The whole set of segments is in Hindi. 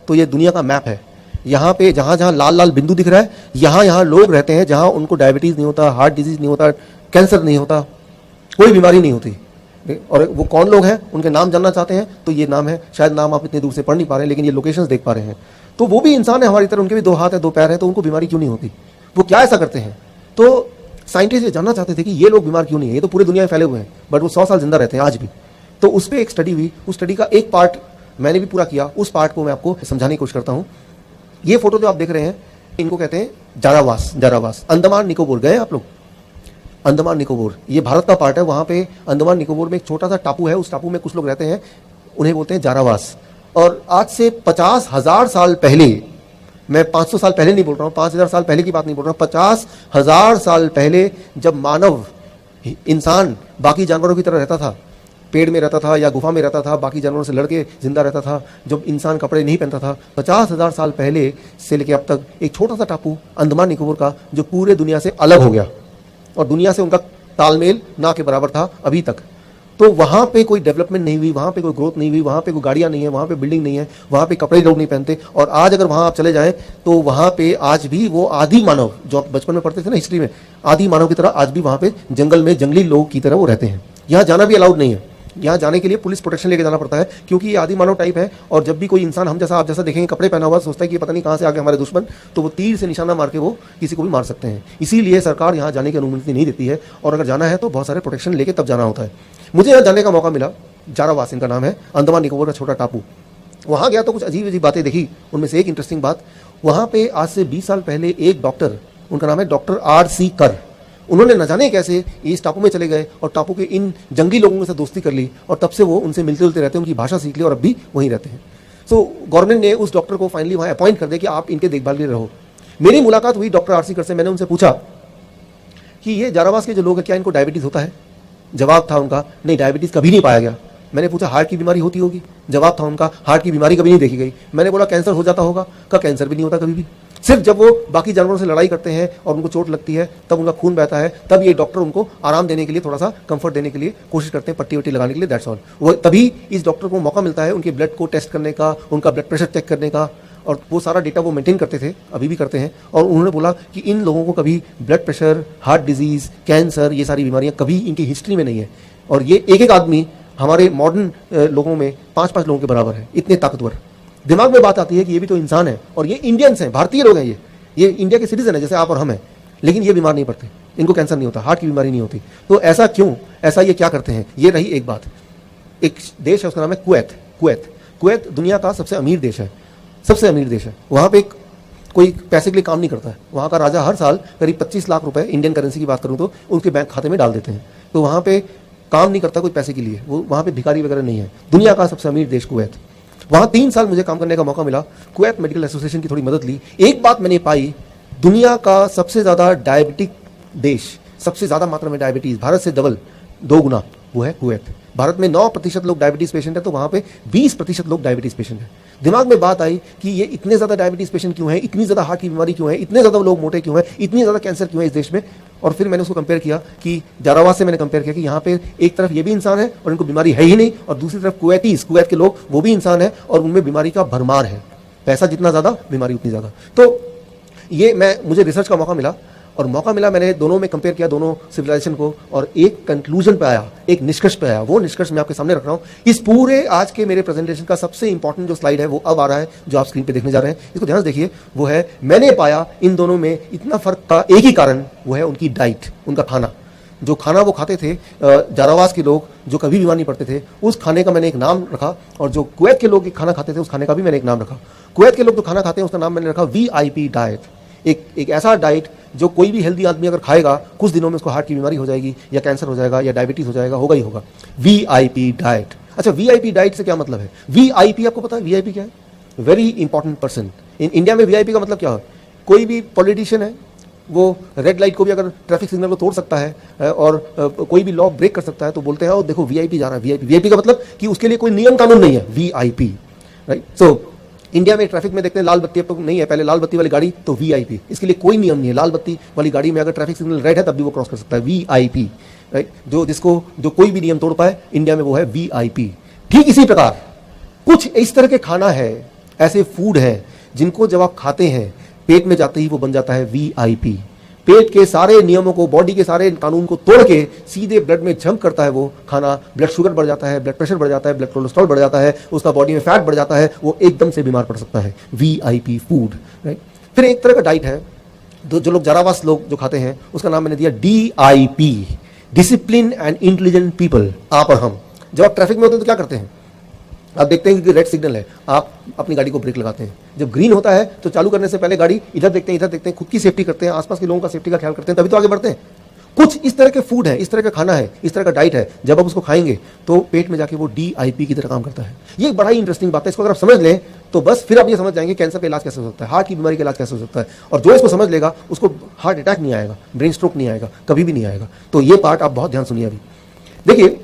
तो ये दुनिया का मैप है। यहाँ पे जहाँ जहाँ लाल लाल बिंदु दिख रहा है, यहाँ यहाँ लोग रहते हैं जहाँ उनको डायबिटीज़ नहीं होता, हार्ट डिजीज़ नहीं होता, कैंसर नहीं होता, कोई बीमारी नहीं होती। और वो कौन लोग हैं, उनके नाम जानना चाहते हैं तो ये नाम है, शायद नाम आप इतने दूर से पढ़ नहीं पा रहे हैं, लेकिन ये लोकेशंस देख पा रहे हैं। तो वो भी इंसान है हमारी तरह, उनके भी 2 हाथ है 2 पैर है, तो उनको बीमारी क्यों नहीं होती? वो क्या ऐसा करते हैं? तो साइंटिस्ट ये जानना चाहते थे कि ये लोग बीमार क्यों नहीं है, ये तो पूरी दुनिया में फैले हुए हैं, बट वो 100 साल जिंदा रहते हैं आज भी। तो उस पर एक स्टडी हुई, उस स्टडी का एक पार्ट मैंने भी पूरा किया, उस पार्ट को मैं आपको समझाने की कोशिश करता हूँ। ये फोटो जो आप देख रहे हैं, इनको कहते हैं जारावास। जारावास अंडमान निकोबार गए आप लोग? अंडमान निकोबार ये भारत का पार्ट है। वहाँ पे अंडमान निकोबार में एक छोटा सा टापू है, उस टापू में कुछ लोग रहते हैं, उन्हें बोलते हैं जारावास। और आज से 50,000 साल पहले, मैं 500 साल पहले नहीं बोल रहा हूँ, 5,000 साल पहले की बात नहीं बोल रहा हूँ, 50,000 साल पहले जब मानव, इंसान बाकी जानवरों की तरह रहता था, पेड़ में रहता था या गुफा में रहता था, बाकी जानवरों से लड़के जिंदा रहता था, जब इंसान कपड़े नहीं पहनता था, 50,000 साल पहले से लेकर अब तक एक छोटा सा टापू अंडमान निकोबार का, जो पूरे दुनिया से अलग हो गया और दुनिया से उनका तालमेल ना के बराबर था अभी तक। तो वहाँ पे कोई डेवलपमेंट नहीं हुई, वहाँ पे कोई ग्रोथ नहीं हुई, वहाँ पे कोई गाड़ियाँ नहीं है, वहाँ पे बिल्डिंग नहीं है, वहाँ पे कपड़े लोग नहीं पहनते। और आज अगर वहाँ आप चले जाएं तो वहाँ पे आज भी वो आदि मानव जो आप बचपन में पढ़ते थे ना हिस्ट्री में, आदि मानव की तरह आज भी वहाँ पे जंगल में जंगली लोग की तरह वो रहते हैं। यहाँ जाना भी अलाउड नहीं है, यहाँ जाने के लिए पुलिस प्रोटेक्शन लेके जाना पड़ता है, क्योंकि ये आदि मानव टाइप है। और जब भी कोई इंसान हम जैसा आप जैसा देखेंगे कपड़े पहना हुआ, सोचता है कि पता नहीं कहाँ से आ गए हमारे दुश्मन, तो वो तीर से निशाना मार के वो किसी को भी मार सकते हैं। इसीलिए सरकार यहाँ जाने की अनुमति नहीं देती है, और अगर जाना है तो बहुत सारे प्रोटेक्शन लेके तब जाना होता है। मुझे यहाँ जाने का मौका मिला, जारावास इनका नाम है, अंडमान निकोबार का छोटा टापू। वहाँ गया तो कुछ अजीब अजीब बातें देखी। उनमें से एक इंटरेस्टिंग बात, वहाँ पे आज से 20 साल पहले एक डॉक्टर, उनका नाम है डॉक्टर R.C. कर, उन्होंने न जाने कैसे इस टापू में चले गए और टापू के इन जंगली लोगों से दोस्ती कर ली, और तब से वो उनसे मिलते जुलते रहते हैं, उनकी भाषा सीख ली और अब भी वहीं रहते हैं। सो गवर्नमेंट ने उस डॉक्टर को फाइनली वहाँ अपॉइंट कर दिया कि आप इनके देखभाल के लिए रहो। मेरी मुलाकात हुई डॉक्टर R.C. कर से। मैंने उनसे पूछा कि ये जारावास के जो लोग हैं क्या इनको डायबिटीज़ होता है? जवाब था उनका, नहीं डायबिटीज़ कभी नहीं पाया गया। मैंने पूछा हार्ट की बीमारी होती होगी? जवाब था उनका, हार्ट की बीमारी कभी नहीं देखी गई। मैंने बोला कैंसर हो जाता होगा? का कैंसर भी नहीं होता कभी भी। सिर्फ जब वो बाकी जानवरों से लड़ाई करते हैं और उनको चोट लगती है, तब उनका खून बहता है, तब ये डॉक्टर उनको आराम देने के लिए, थोड़ा सा कंफर्ट देने के लिए कोशिश करते हैं, पट्टी वट्टी लगाने के लिए, दैट्स ऑल। वो तभी इस डॉक्टर को मौका मिलता है उनके ब्लड को टेस्ट करने का, उनका ब्लड प्रेशर चेक करने का, और वो सारा डेटा वो मेंटेन करते थे, अभी भी करते हैं। और उन्होंने बोला कि इन लोगों को कभी blood pressure, heart disease, cancer, ये सारी बीमारियाँ कभी इनकी हिस्ट्री में नहीं है। और ये एक एक आदमी हमारे मॉडर्न लोगों में 5-5 लोगों के बराबर है, इतने ताकतवर। दिमाग में बात आती है कि ये भी तो इंसान है, और ये इंडियंस हैं, भारतीय लोग हैं, ये इंडिया के सिटीजन है जैसे आप और हम हैं, लेकिन ये बीमार नहीं पड़ते, इनको कैंसर नहीं होता, हार्ट की बीमारी नहीं होती। तो ऐसा क्यों? ऐसा ये क्या करते हैं? ये रही एक बात। एक देश है, उसका नाम है कुवैत। कुवैत दुनिया का सबसे अमीर देश है, सबसे अमीर देश है। वहाँ पे कोई पैसे के लिए काम नहीं करता है। वहाँ का राजा हर साल करीब 25 लाख रुपए, इंडियन करेंसी की बात करूँ तो, उनके बैंक खाते में डाल देते हैं। तो वहाँ पे काम नहीं करता कोई पैसे के लिए, वो वहाँ पे भिखारी वगैरह नहीं है। दुनिया का सबसे अमीर देश कुवैत। वहाँ 3 साल मुझे काम करने का मौका मिला, कुवैत मेडिकल एसोसिएशन की थोड़ी मदद ली। एक बात मैंने पाई, दुनिया का सबसे ज़्यादा डायबिटिक देश, सबसे ज़्यादा मात्रा में डायबिटीज़, भारत से डबल 2 गुना, वो है कुवैत। भारत में 9% लोग डायबिटीज़ पेशेंट है, तो वहाँ पे 20% लोग डायबिटीज़ पेशेंट है। दिमाग में बात आई कि ये इतने ज़्यादा डायबिटीज़ पेशेंट क्यों है, इतनी ज़्यादा हार्ट की बीमारी क्यों है, इतने ज़्यादा लोग मोटे क्यों हैं, इतनी ज़्यादा कैंसर क्यों है इस देश में। और फिर मैंने उसको कंपेयर किया कि जारावास से मैंने कंपेयर किया कि यहाँ पे एक तरफ ये भी इंसान है और इनको बीमारी है ही नहीं, और दूसरी तरफ कुवैत के लोग, वो भी इंसान है और उनमें बीमारी का भरमार है। पैसा जितना ज़्यादा, बीमारी उतनी ज़्यादा। तो ये मुझे रिसर्च का मौका मिला, और मौका मिला, मैंने दोनों में कंपेयर किया, दोनों सिविलाइजेशन को, और एक कंक्लूजन पे आया, एक निष्कर्ष पे आया। वो निष्कर्ष मैं आपके सामने रख रहा हूँ। इस पूरे आज के मेरे प्रेजेंटेशन का सबसे इंपॉर्टेंट जो स्लाइड है वो अब आ रहा है, जो आप स्क्रीन पे देखने जा रहे हैं, इसको ध्यान से देखिए। वो है, मैंने पाया इन दोनों में इतना फर्क का एक ही कारण, वो है उनकी डाइट, उनका खाना। जो खाना वो खाते थे जारावास के लोग, जो कभी बीमार नहीं पड़ते थे, उस खाने का मैंने एक नाम रखा, और जो कुवैत के लोग खाना खाते थे उस खाने का भी मैंने एक नाम रखा। कुवैत के लोग जो खाना खाते हैं उसका नाम मैंने रखा VIP डाइट। एक ऐसा डाइट जो कोई भी हेल्दी आदमी अगर खाएगा, कुछ दिनों में उसको हार्ट की बीमारी हो जाएगी, या कैंसर हो जाएगा, या डायबिटीज हो जाएगा, होगा ही होगा। VIP diet. अच्छा, VIP डाइट से क्या मतलब है? VIP आपको पता है VIP क्या है? Very important person. इंडिया में VIP का मतलब क्या है? कोई भी पॉलिटिशियन है, वो रेड लाइट को भी अगर ट्रैफिक सिग्नल को तोड़ सकता है और कोई भी लॉ ब्रेक कर सकता है, तो बोलते हैं देखो VIP जा रहा है। VIP का मतलब कि उसके लिए कोई नियम कानून नहीं है, VIP, राइट। सो इंडिया में ट्रैफिक में देखते हैं लाल बत्ती अब तो नहीं है, पहले लाल बत्ती वाली गाड़ी तो VIP, इसके लिए कोई नियम नहीं है। लाल बत्ती वाली गाड़ी में अगर ट्रैफिक सिग्नल रेड है तब भी वो क्रॉस कर सकता है, VIP, राइट। जो कोई भी नियम तोड़ पाए इंडिया में वो है VIP। ठीक इसी प्रकार कुछ इस तरह के खाना है ऐसे फूड हैं जिनको जब आप खाते हैं पेट में जाते ही वो बन जाता है वीआईपी। पेट के सारे नियमों को, बॉडी के सारे कानून को तोड़ के सीधे ब्लड में जंप करता है वो खाना। ब्लड शुगर बढ़ जाता है, ब्लड प्रेशर बढ़ जाता है, ब्लड कोलेस्ट्रॉल बढ़ जाता है, उसका बॉडी में फैट बढ़ जाता है, वो एकदम से बीमार पड़ सकता है। VIP food, right. फिर एक तरह का डाइट है जो लोग जरावास लोग जो खाते हैं, उसका नाम मैंने दिया DIP, discipline and intelligent people. आप और हम जब आप ट्रैफिक में होते हैं तो क्या करते हैं? आप देखते हैं कि रेड सिग्नल है, आप अपनी गाड़ी को ब्रेक लगाते हैं। जब ग्रीन होता है तो चालू करने से पहले गाड़ी इधर देखते हैं, इधर देखते हैं, खुद की सेफ्टी करते हैं, आसपास के लोगों का सेफ्टी का ख्याल करते हैं, तभी तो आगे बढ़ते हैं। कुछ इस तरह के फूड है, इस तरह का खाना है, इस तरह का डाइट है, जब आप उसको खाएंगे तो पेट में जाके वो DIP की तरह काम करता है। ये एक बड़ा ही इंटरेस्टिंग बात है। इसको अगर आप समझ लें तो बस फिर आप ये समझ जाएंगे कैंसर का इलाज कैसे हो सकता है, हार्ट की बीमारी का इलाज कैसे हो सकता है। और जो इसको समझ लेगा उसको हार्ट अटैक नहीं आएगा, ब्रेन स्ट्रोक नहीं आएगा, कभी भी नहीं आएगा। तो ये पार्ट आप बहुत ध्यान सुनिए। अभी देखिए,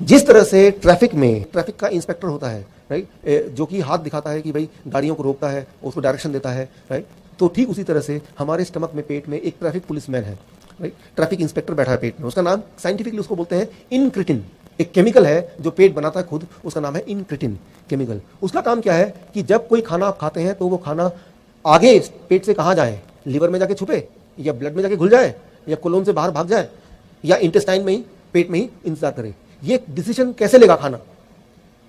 जिस तरह से ट्रैफिक में ट्रैफिक का इंस्पेक्टर होता है, राइट, जो कि हाथ दिखाता है कि भाई गाड़ियों को रोकता है, उसको डायरेक्शन देता है, राइट, तो ठीक उसी तरह से हमारे स्टमक में, पेट में एक ट्रैफिक पुलिसमैन है, राइट, ट्रैफिक इंस्पेक्टर बैठा है पेट में। उसका नाम साइंटिफिकली उसको बोलते हैं इनक्रिटिन। एक केमिकल है जो पेट बनाता है खुद, उसका नाम है इनक्रिटिन केमिकल। उसका काम क्या है कि जब कोई खाना आप खाते हैं तो वो खाना आगे पेट से कहाँ जाए, लिवर में जाके छुपे, या ब्लड में जाके घुल जाए, या कोलोन से बाहर भाग जाए, या इंटेस्टाइन में ही, पेट में ही इंतजार करे। ये डिसीजन कैसे लेगा खाना,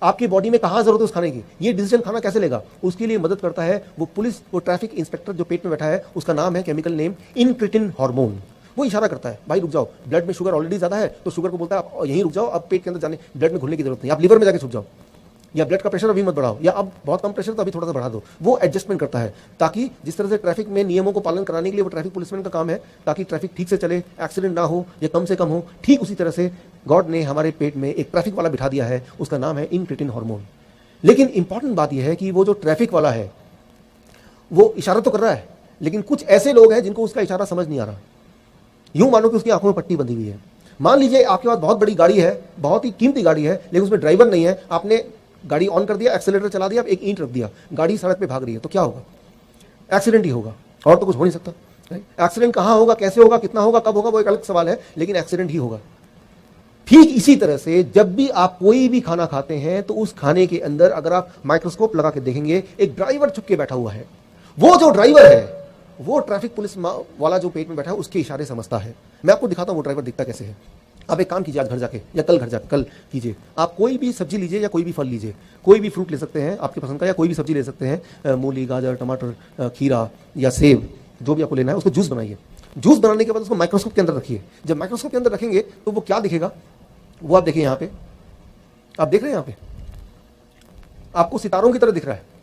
आपकी बॉडी में कहां जरूरत है उस खाने की, ये डिसीजन खाना कैसे लेगा, उसके लिए मदद करता है वो पुलिस, वो ट्रैफिक इंस्पेक्टर जो पेट में बैठा है, उसका नाम है केमिकल नेम इनक्रिटिन हार्मोन। वो इशारा करता है, भाई रुक जाओ, ब्लड में शुगर ऑलरेडी ज्यादा है, तो शुगर को बोलता है आप यहीं रुक जाओ, अब पेट के अंदर जाने, ब्लड में घुलने की जरूरत नहीं, आप लिवर में जाके छुप जाओ, या ब्लड का प्रेशर अभी मत बढ़ाओ, या अब बहुत कम प्रेशर तो अभी थोड़ा सा बढ़ा दो। वो एडजस्टमेंट करता है, ताकि जिस तरह से ट्रैफिक में नियमों को पालन कराने के लिए वो ट्रैफिक पुलिसमैन का काम है, ताकि ट्रैफिक ठीक से चले, एक्सीडेंट ना हो या कम से कम हो, ठीक उसी तरह से गॉड ने हमारे पेट में एक ट्रैफिक वाला बिठा दिया है, उसका नाम है इनक्रिटिन हार्मोन। लेकिन इंपॉर्टेंट बात यह है कि वो जो ट्रैफिक वाला है वो इशारा तो कर रहा है, लेकिन कुछ ऐसे लोग हैं जिनको उसका इशारा समझ नहीं आ रहा। यूं मानो कि उसकी आंखों में पट्टी बंधी हुई है। मान लीजिए आपके पास बहुत बड़ी गाड़ी है, बहुत ही कीमती गाड़ी है, लेकिन उसमें ड्राइवर नहीं है, आपने गाड़ी ऑन कर दिया, एक्सीलरेटर चला दिया, एक ईंट रख दिया, गाड़ी सड़क पे भाग रही है, तो क्या होगा? एक्सीडेंट ही होगा, और तो कुछ हो नहीं सकता। एक्सीडेंट कहां होगा, कैसे होगा, कितना होगा, कब होगा, वो एक अलग सवाल है, लेकिन एक्सीडेंट ही होगा। ठीक इसी तरह से जब भी आप कोई भी खाना खाते हैं तो उस खाने के अंदर अगर आप माइक्रोस्कोप लगा के देखेंगे, एक ड्राइवर छुप के बैठा हुआ है। वो जो ड्राइवर है वो ट्रैफिक पुलिस वाला जो पेट में बैठा है उसके इशारे समझता है। मैं आपको दिखाता हूं वो ड्राइवर दिखता कैसे है। आप एक काम कीजिए, आज घर जाके या कल घर जाके, कल कीजिए, आप कोई भी सब्जी लीजिए या कोई भी फल लीजिए, कोई भी फ्रूट ले सकते हैं आपकी पसंद का, या कोई भी सब्जी ले सकते हैं, मूली, गाजर, टमाटर, खीरा या सेब, जो भी आपको लेना है, उसको जूस बनाइए। जूस बनाने के बाद उसको माइक्रोस्कोप के अंदर रखिए। जब माइक्रोस्कोप के अंदर रखेंगे तो वो क्या दिखेगा, वो आप देखिए, यहां पे आप देख रहे हैं, यहां पे आपको सितारों की तरह दिख रहा है।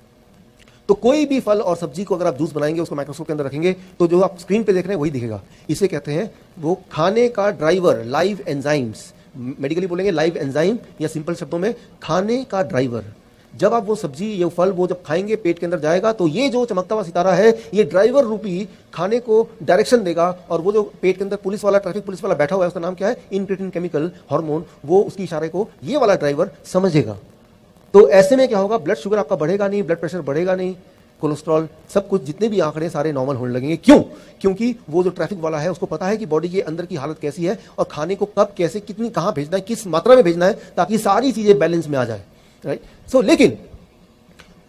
तो कोई भी फल और सब्जी को अगर आप जूस बनाएंगे, उसको माइक्रोस्कोप के अंदर रखेंगे, तो जो आप स्क्रीन पे देख रहे हैं वही दिखेगा। इसे कहते हैं वो खाने का ड्राइवर, लाइव एंजाइम्स, मेडिकली बोलेंगे लाइव एंजाइम, या सिंपल शब्दों में खाने का ड्राइवर। जब आप वो सब्जी, ये फल, वो जब खाएंगे पेट के अंदर जाएगा, तो ये जो चमकता हुआ सितारा है, ये ड्राइवर रूपी खाने को डायरेक्शन देगा, और वो जो पेट के अंदर पुलिस वाला, ट्रैफिक पुलिस वाला बैठा हुआ है, उसका नाम क्या है, इनक्रिटिन केमिकल हार्मोन, वो उसकी इशारे को ये वाला ड्राइवर समझेगा। तो ऐसे में क्या होगा, ब्लड शुगर आपका बढ़ेगा नहीं, ब्लड प्रेशर बढ़ेगा नहीं, कोलेस्ट्रॉल, सब कुछ, जितने भी आंकड़े सारे नॉर्मल होने लगेंगे। क्यों? क्योंकि वो जो ट्रैफिक वाला है उसको पता है कि बॉडी के अंदर की हालत कैसी है, और खाने को कब, कैसे, कितनी, कहां भेजना है, किस मात्रा में भेजना है, ताकि सारी चीजें बैलेंस में आ जाए, राइट। सो लेकिन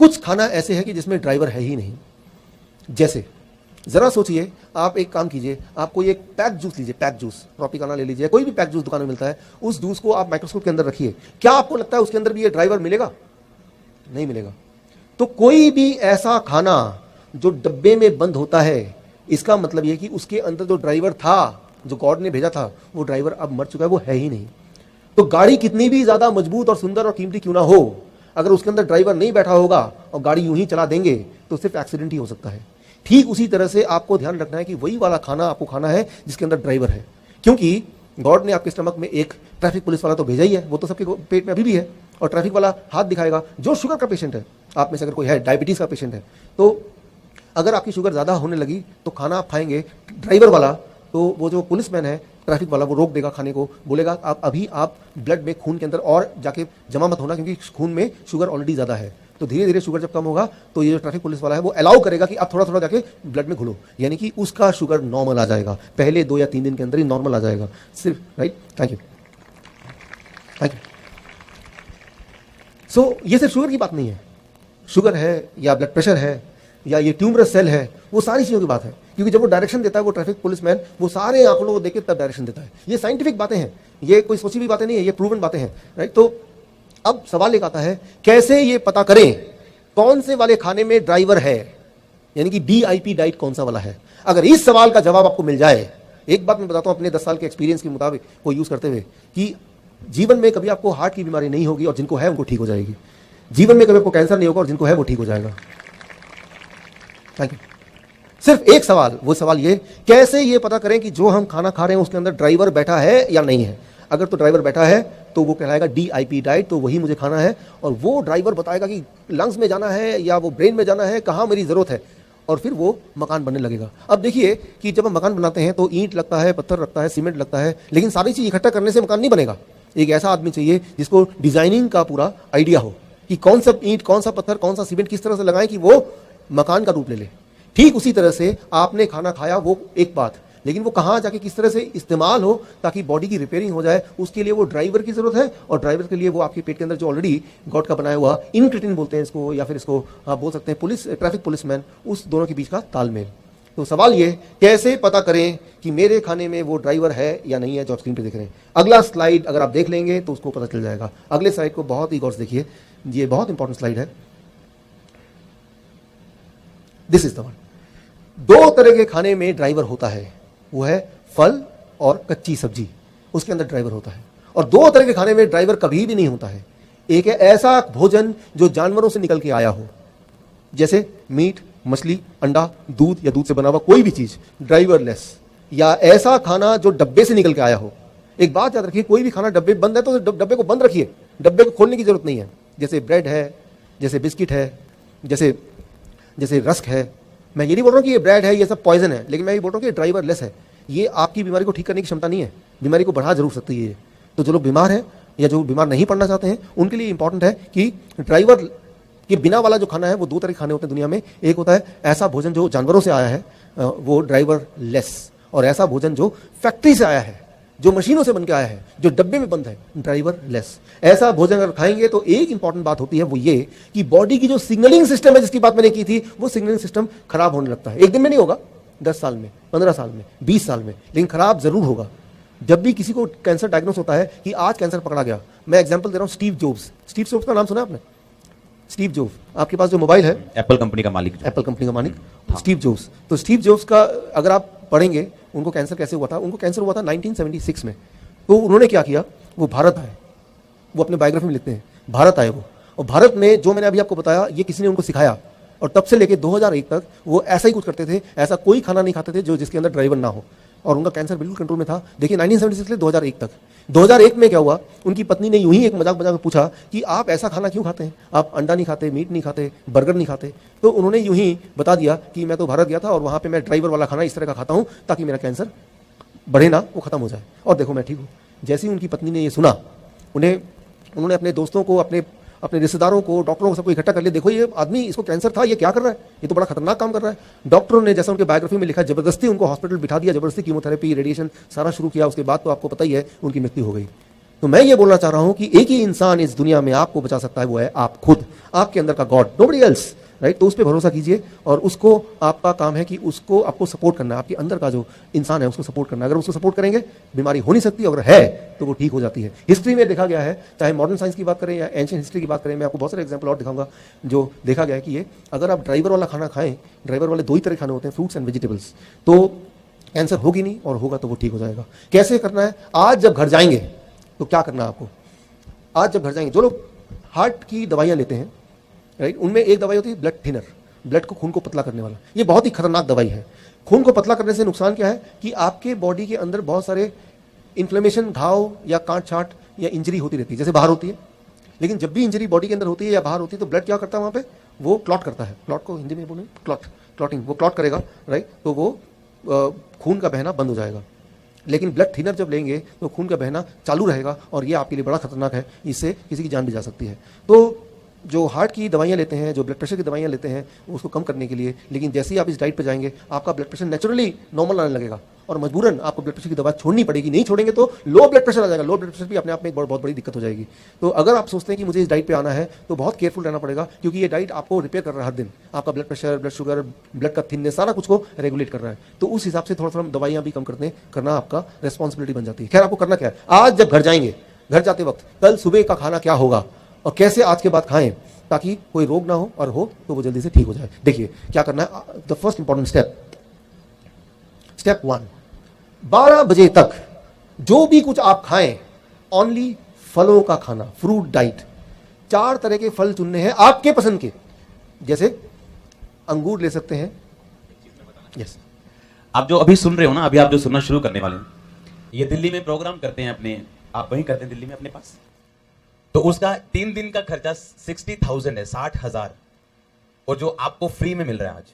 कुछ खाना ऐसे है कि जिसमें ड्राइवर है ही नहीं। जैसे जरा सोचिए, आप एक काम कीजिए, आप कोई एक पैक जूस लीजिए, पैक जूस, ट्रॉपिकाना ले लीजिए, कोई भी पैक जूस दुकान में मिलता है, उस जूस को आप माइक्रोस्कोप के अंदर रखिए। क्या आपको लगता है उसके अंदर भी ये ड्राइवर मिलेगा? नहीं मिलेगा। तो कोई भी ऐसा खाना जो डब्बे में बंद होता है, इसका मतलब यह कि उसके अंदर जो ड्राइवर था, जो गॉड ने भेजा था, वो ड्राइवर अब मर चुका है, वो है ही नहीं। तो गाड़ी कितनी भी ज्यादा मजबूत और सुंदर और कीमती क्यों ना हो, अगर उसके अंदर ड्राइवर नहीं बैठा होगा और गाड़ी यूं ही चला देंगे तो सिर्फ एक्सीडेंट ही हो सकता है। ठीक उसी तरह से आपको ध्यान रखना है कि वही वाला खाना आपको खाना है जिसके अंदर ड्राइवर है, क्योंकि गॉड ने आपके स्टमक में एक ट्रैफिक पुलिस वाला तो भेजा ही है, वो तो सबके पेट में अभी भी है, और ट्रैफिक वाला हाथ दिखाएगा। जो शुगर का पेशेंट है, आप में से अगर कोई है, डायबिटीज का पेशेंट है, तो अगर आपकी शुगर ज्यादा होने लगी तो खाना आप खाएंगे, ड्राइवर वाला, तो वो जो पुलिसमैन है, ट्रैफिक वाला, वो रोक देगा खाने को, बोलेगा आप ब्लड में, खून के अंदर और जाके जमा मत होना, क्योंकि खून में शुगर ऑलरेडी ज्यादा है। तो धीरे धीरे शुगर जब कम होगा तो ये जो ट्रैफिक पुलिस वाला है वो अलाउ करेगा कि आप थोड़ा थोड़ा जाके ब्लड में घुलो, यानी कि उसका शुगर नॉर्मल आ जाएगा, पहले 2 या 3 दिन के अंदर ही नॉर्मल आ जाएगा सिर्फ, right. Thank you, thank you. So ये सिर्फ शुगर की बात नहीं है, शुगर है या ब्लड प्रेशर है या ये ट्यूमरस सेल है, वो सारी चीज़ों की बात है। क्योंकि जब वो डायरेक्शन देता है, वो ट्रैफिक पुलिसमैन, वो सारे आंकड़ों को देख के तब डायरेक्शन देता है। ये साइंटिफिक बातें हैं, ये कोई सोची हुई बातें नहीं है, ये प्रूवन बातें हैं, राइट। तो अब सवाल एक आता है, कैसे ये पता करें कौन से वाले खाने में ड्राइवर है, यानी कि BIP डाइट कौन सा वाला है। अगर इस सवाल का जवाब आपको मिल जाए, एक बात मैं बताता हूं अपने 10 साल के एक्सपीरियंस के मुताबिक को यूज करते हुए, कि जीवन में कभी आपको हार्ट की बीमारी नहीं होगी और जिनको है उनको ठीक हो जाएगी। जीवन में कभी आपको कैंसर नहीं होगा और जिनको है वो ठीक हो जाएगा। Thank you. सिर्फ एक सवाल, वो सवाल ये, कैसे ये पता करें कि जो हम खाना खा रहे हैं उसके अंदर ड्राइवर बैठा है या नहीं है। अगर तो ड्राइवर बैठा है तो वो कहलाएगा DIP डाइट, तो वही मुझे खाना है, और वो ड्राइवर बताएगा कि लंग्स में जाना है या वो ब्रेन में जाना है, कहाँ मेरी जरूरत है, और फिर वो मकान बनने लगेगा। अब देखिए कि जब हम मकान बनाते हैं तो ईंट लगता है, पत्थर लगता है, सीमेंट लगता है, लेकिन सारी चीज इकट्ठा करने से मकान नहीं बनेगा। एक ऐसा आदमी चाहिए जिसको डिजाइनिंग का पूरा आइडिया हो कि कौन सा ईंट, कौन सा पत्थर, कौन सा सीमेंट किस तरह से लगाएं कि वो मकान का रूप ले ले। ठीक उसी तरह से आपने खाना खाया, वो एक बात, लेकिन वो कहाँ जाके किस तरह से इस्तेमाल हो ताकि बॉडी की रिपेयरिंग हो जाए, उसके लिए वो ड्राइवर की जरूरत है। और ड्राइवर के लिए वो आपके पेट के अंदर जो ऑलरेडी गॉड का बनाया हुआ इनक्रेटिन बोलते हैं इसको, या फिर इसको आप बोल सकते हैं पुलिस, ट्रैफिक पुलिसमैन, उस दोनों के बीच का तालमेल। तो सवाल ये, कैसे पता करें कि मेरे खाने में वो ड्राइवर है या नहीं है, जो आप स्क्रीन पे देख रहे हैं। अगला स्लाइड अगर आप देख लेंगे तो उसको पता चल जाएगा। अगले स्लाइड को बहुत ही गौर से देखिए, ये बहुत इंपॉर्टेंट स्लाइड है। This is the one. 2 तरह के खाने में ड्राइवर होता है, वो है फल और कच्ची सब्जी, उसके अंदर ड्राइवर होता है। और 2 तरह के खाने में ड्राइवर कभी भी नहीं होता है। एक है ऐसा भोजन जो जानवरों से निकल के आया हो, जैसे मीट, मछली, अंडा, दूध या दूध से बना हुआ कोई भी चीज ड्राइवरलेस, या ऐसा खाना जो डब्बे से निकल के आया हो। एक बात याद रखिए, कोई भी खाना डब्बे बंद है तो डब्बे को बंद रखिए, डब्बे को खोलने की जरूरत नहीं है। जैसे ब्रेड है, जैसे बिस्किट है, जैसे रस्क है। मैं ये नहीं बोल रहा हूँ कि ये ब्रेड है, ये सब पॉइजन है, लेकिन मैं ये बोल रहा हूँ कि ड्राइवरलेस है। ये आपकी बीमारी को ठीक करने की क्षमता नहीं है, बीमारी को बढ़ा जरूर सकती है ये। तो जो लोग बीमार हैं या जो बीमार नहीं पड़ना चाहते हैं, उनके लिए इंपॉर्टेंट है कि ड्राइवर के बिना वाला जो खाना है, वो 2 तरह के खाने होते हैं दुनिया में। एक होता है ऐसा भोजन जो जानवरों से आया है, वो ड्राइवरलेस, और ऐसा भोजन जो फैक्ट्री से आया है, जो मशीनों से बन के आया है, जो डब्बे में बंद है, ड्राइवरलेस। ऐसा भोजन अगर खाएंगे तो एक इंपॉर्टेंट बात होती है, वो ये कि बॉडी की जो सिग्नलिंग सिस्टम है, जिसकी बात मैंने की थी, वो सिग्नलिंग सिस्टम खराब होने लगता है। एक दिन में नहीं होगा, 10 साल में, 15 साल में, 20 साल में, लेकिन खराब जरूर होगा। जब भी किसी को कैंसर डायग्नोस होता है कि आज कैंसर पकड़ा गया, मैं एग्जांपल दे रहा हूं, स्टीव जॉब्स का नाम सुना आपने? स्टीव जॉब्स, आपके पास जो मोबाइल है, एप्पल कंपनी का मालिक, हाँ। स्टीव जॉब्स, तो स्टीव जॉब्स का अगर आप पढ़ेंगे, उनको कैंसर कैसे हुआ था, उनको कैंसर हुआ था 1976 में। तो उन्होंने क्या किया, वो भारत आए, वो अपने बायोग्राफी में लिखते हैं, भारत आए वो, और भारत में जो मैंने अभी आपको बताया, ये किसी ने उनको सिखाया, और तब से लेके 2001 तक वो ऐसा ही कुछ करते थे। ऐसा कोई खाना नहीं खाते थे जो जिसके अंदर ड्राइवर ना हो, और उनका कैंसर बिल्कुल कंट्रोल में था। देखिए 1976 से 2001 तक। 2001 में क्या हुआ, उनकी पत्नी ने यूं ही एक मजाक में पूछा कि आप ऐसा खाना क्यों खाते हैं, आप अंडा नहीं खाते, मीट नहीं खाते, बर्गर नहीं खाते। तो उन्होंने यूं ही बता दिया कि मैं तो भारत गया था और वहां पे मैं ड्राइवर वाला खाना इस तरह का खाता हूं ताकि मेरा कैंसर बढ़े ना, वो खत्म हो जाए, और देखो मैं ठीक हूं। जैसे ही उनकी पत्नी ने ये सुना, उन्होंने अपने दोस्तों को, अपने रिश्तेदारों को, डॉक्टरों को, सबको इकट्ठा कर लिया। देखो ये आदमी, इसको कैंसर था, ये क्या कर रहा है, ये तो बड़ा खतरनाक काम कर रहा है। डॉक्टरों ने, जैसा उनके बायोग्राफी में लिखा, जबरदस्ती उनको हॉस्पिटल बिठा दिया, जबरदस्ती कीमोथेरेपी, रेडिएशन सारा शुरू किया। उसके बाद तो आपको पता ही है उनकी मृत्यु हो गई। तो मैं ये बोलना चाह रहा हूं कि एक ही इंसान इस दुनिया में आपको बचा सकता है, वो है आप खुद, आपके अंदर का गॉड, नोबडी एल्स, राइट। तो उस पर भरोसा कीजिए, और उसको, आपका काम है कि उसको आपको सपोर्ट करना है, आपके अंदर का जो इंसान है उसको सपोर्ट करना है। अगर उसको सपोर्ट करेंगे, बीमारी हो नहीं सकती, अगर है तो वो ठीक हो जाती है। हिस्ट्री में देखा गया है, चाहे मॉडर्न साइंस की बात करें या एंशिएंट हिस्ट्री की बात करें, मैं आपको बहुत सारे एग्जाम्पल और दिखाऊंगा, जो देखा गया है कि ये अगर आप ड्राइवर वाला खाना खाएं, ड्राइवर वाले 2 ही तरह खाने होते हैं, फ्रूट्स एंड वेजिटेबल्स, तो कैंसर होगी नहीं, और होगा तो वो ठीक हो जाएगा। कैसे करना है, आज जब घर जाएंगे तो क्या करना है आपको, आज जब घर जाएंगे, जो लोग हार्ट की दवाइयाँ लेते हैं, राइट, उनमें एक दवाई होती है ब्लड थिनर, ब्लड को, खून को पतला करने वाला। ये बहुत ही खतरनाक दवाई है। खून को पतला करने से नुकसान क्या है कि आपके बॉडी के अंदर बहुत सारे इन्फ्लेमेशन, घाव या काट छाट या इंजरी होती रहती है, जैसे बाहर होती है। लेकिन जब भी इंजरी बॉडी के अंदर होती है या बाहर होती है, तो ब्लड क्या करता है वहाँ पे, वो क्लॉट करता है। क्लॉट को हिंदी में बोले क्लॉटिंग, वो क्लॉट करेगा, राइट। तो वो खून का बहना बंद हो जाएगा। लेकिन ब्लड थिनर जब लेंगे तो खून का बहना चालू रहेगा, और ये आपके लिए बड़ा खतरनाक है, इससे किसी की जान भी जा सकती है। तो जो हार्ट की दवाइयाँ लेते हैं, जो ब्लड प्रेशर की दवाइयाँ लेते हैं, उसको कम करने के लिए, लेकिन जैसे ही आप इस डाइट पे जाएंगे आपका ब्लड प्रेशर नेचुरली नॉर्मल आने लगेगा और मजबूरन आपको ब्लड प्रेशर की दवा छोड़नी पड़ेगी। नहीं छोड़ेंगे तो लो ब्लड प्रेशर आ जाएगा। लो ब्लड प्रेशर भी अपने आप में एक बहुत बड़ी दिक्कत हो जाएगी। तो अगर आप सोचते हैं कि मुझे इस डाइट पे आना है तो बहुत केयरफुल रहना पड़ेगा, क्योंकि ये डाइट आपको रिपेयर कर रहा है हर दिन। आपका blood pressure, blood sugar, blood का थिननेस, सारा कुछ को रेगुलेट कर रहा है। तो उस हिसाब से थोड़ा थोड़ा दवाइयाँ भी कम करना आपका रिस्पॉन्सिबिलिटी बन जाती है। खैर, आपको करना क्या है, आज जब घर जाएंगे, घर जाते वक्त कल सुबह का खाना क्या होगा और कैसे आज के बाद खाएं ताकि कोई रोग ना हो, और हो तो वो जल्दी से ठीक हो जाए। देखिए क्या करना है। द फर्स्ट इंपॉर्टेंट स्टेप 1, 12 बजे तक जो भी कुछ आप खाएं ओनली फलों का खाना, फ्रूट डाइट। 4 तरह के फल चुनने हैं आपके पसंद के, जैसे अंगूर ले सकते हैं। यस, आप जो अभी सुन रहे हो ना, अभी आप जो सुनना शुरू करने वाले हो, ये दिल्ली में प्रोग्राम करते हैं अपने, आप वहीं करते हैं दिल्ली में अपने पास। तो उसका 3 दिन का खर्चा 60,000 है, 60,000, और जो आपको फ्री में मिल रहा है आज।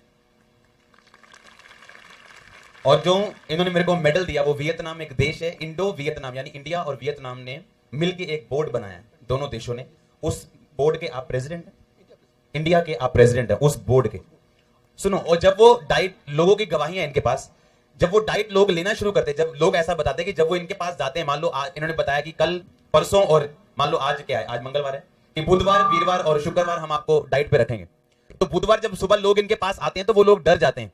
और जो इन्होंने मेरे को मेडल दिया वो वियतनाम एक देश है, इंडो वियतनाम, यानी इंडिया और वियतनाम ने मिलकर एक बोर्ड बनाया है, दोनों देशों ने। उस बोर्ड के आप प्रेसिडेंट हैं, इंडिया के आप प्रेसिडेंट हैं उस बोर्ड के। सुनो, और जब वो डाइट, लोगों की गवाहियां इनके पास, जब वो डाइट लोग लेना शुरू करते, जब लोग ऐसा बताते कि जब वो इनके पास जाते हैं, मान लो आज इन्होंने बताया कि कल, परसों, और मान लो आज क्या है, आज मंगलवार है, कि बुधवार, वीरवार और शुक्रवार हम आपको डाइट पे रखेंगे। तो बुधवार जब सुबह लोग इनके पास आते हैं तो वो लोग डर जाते हैं।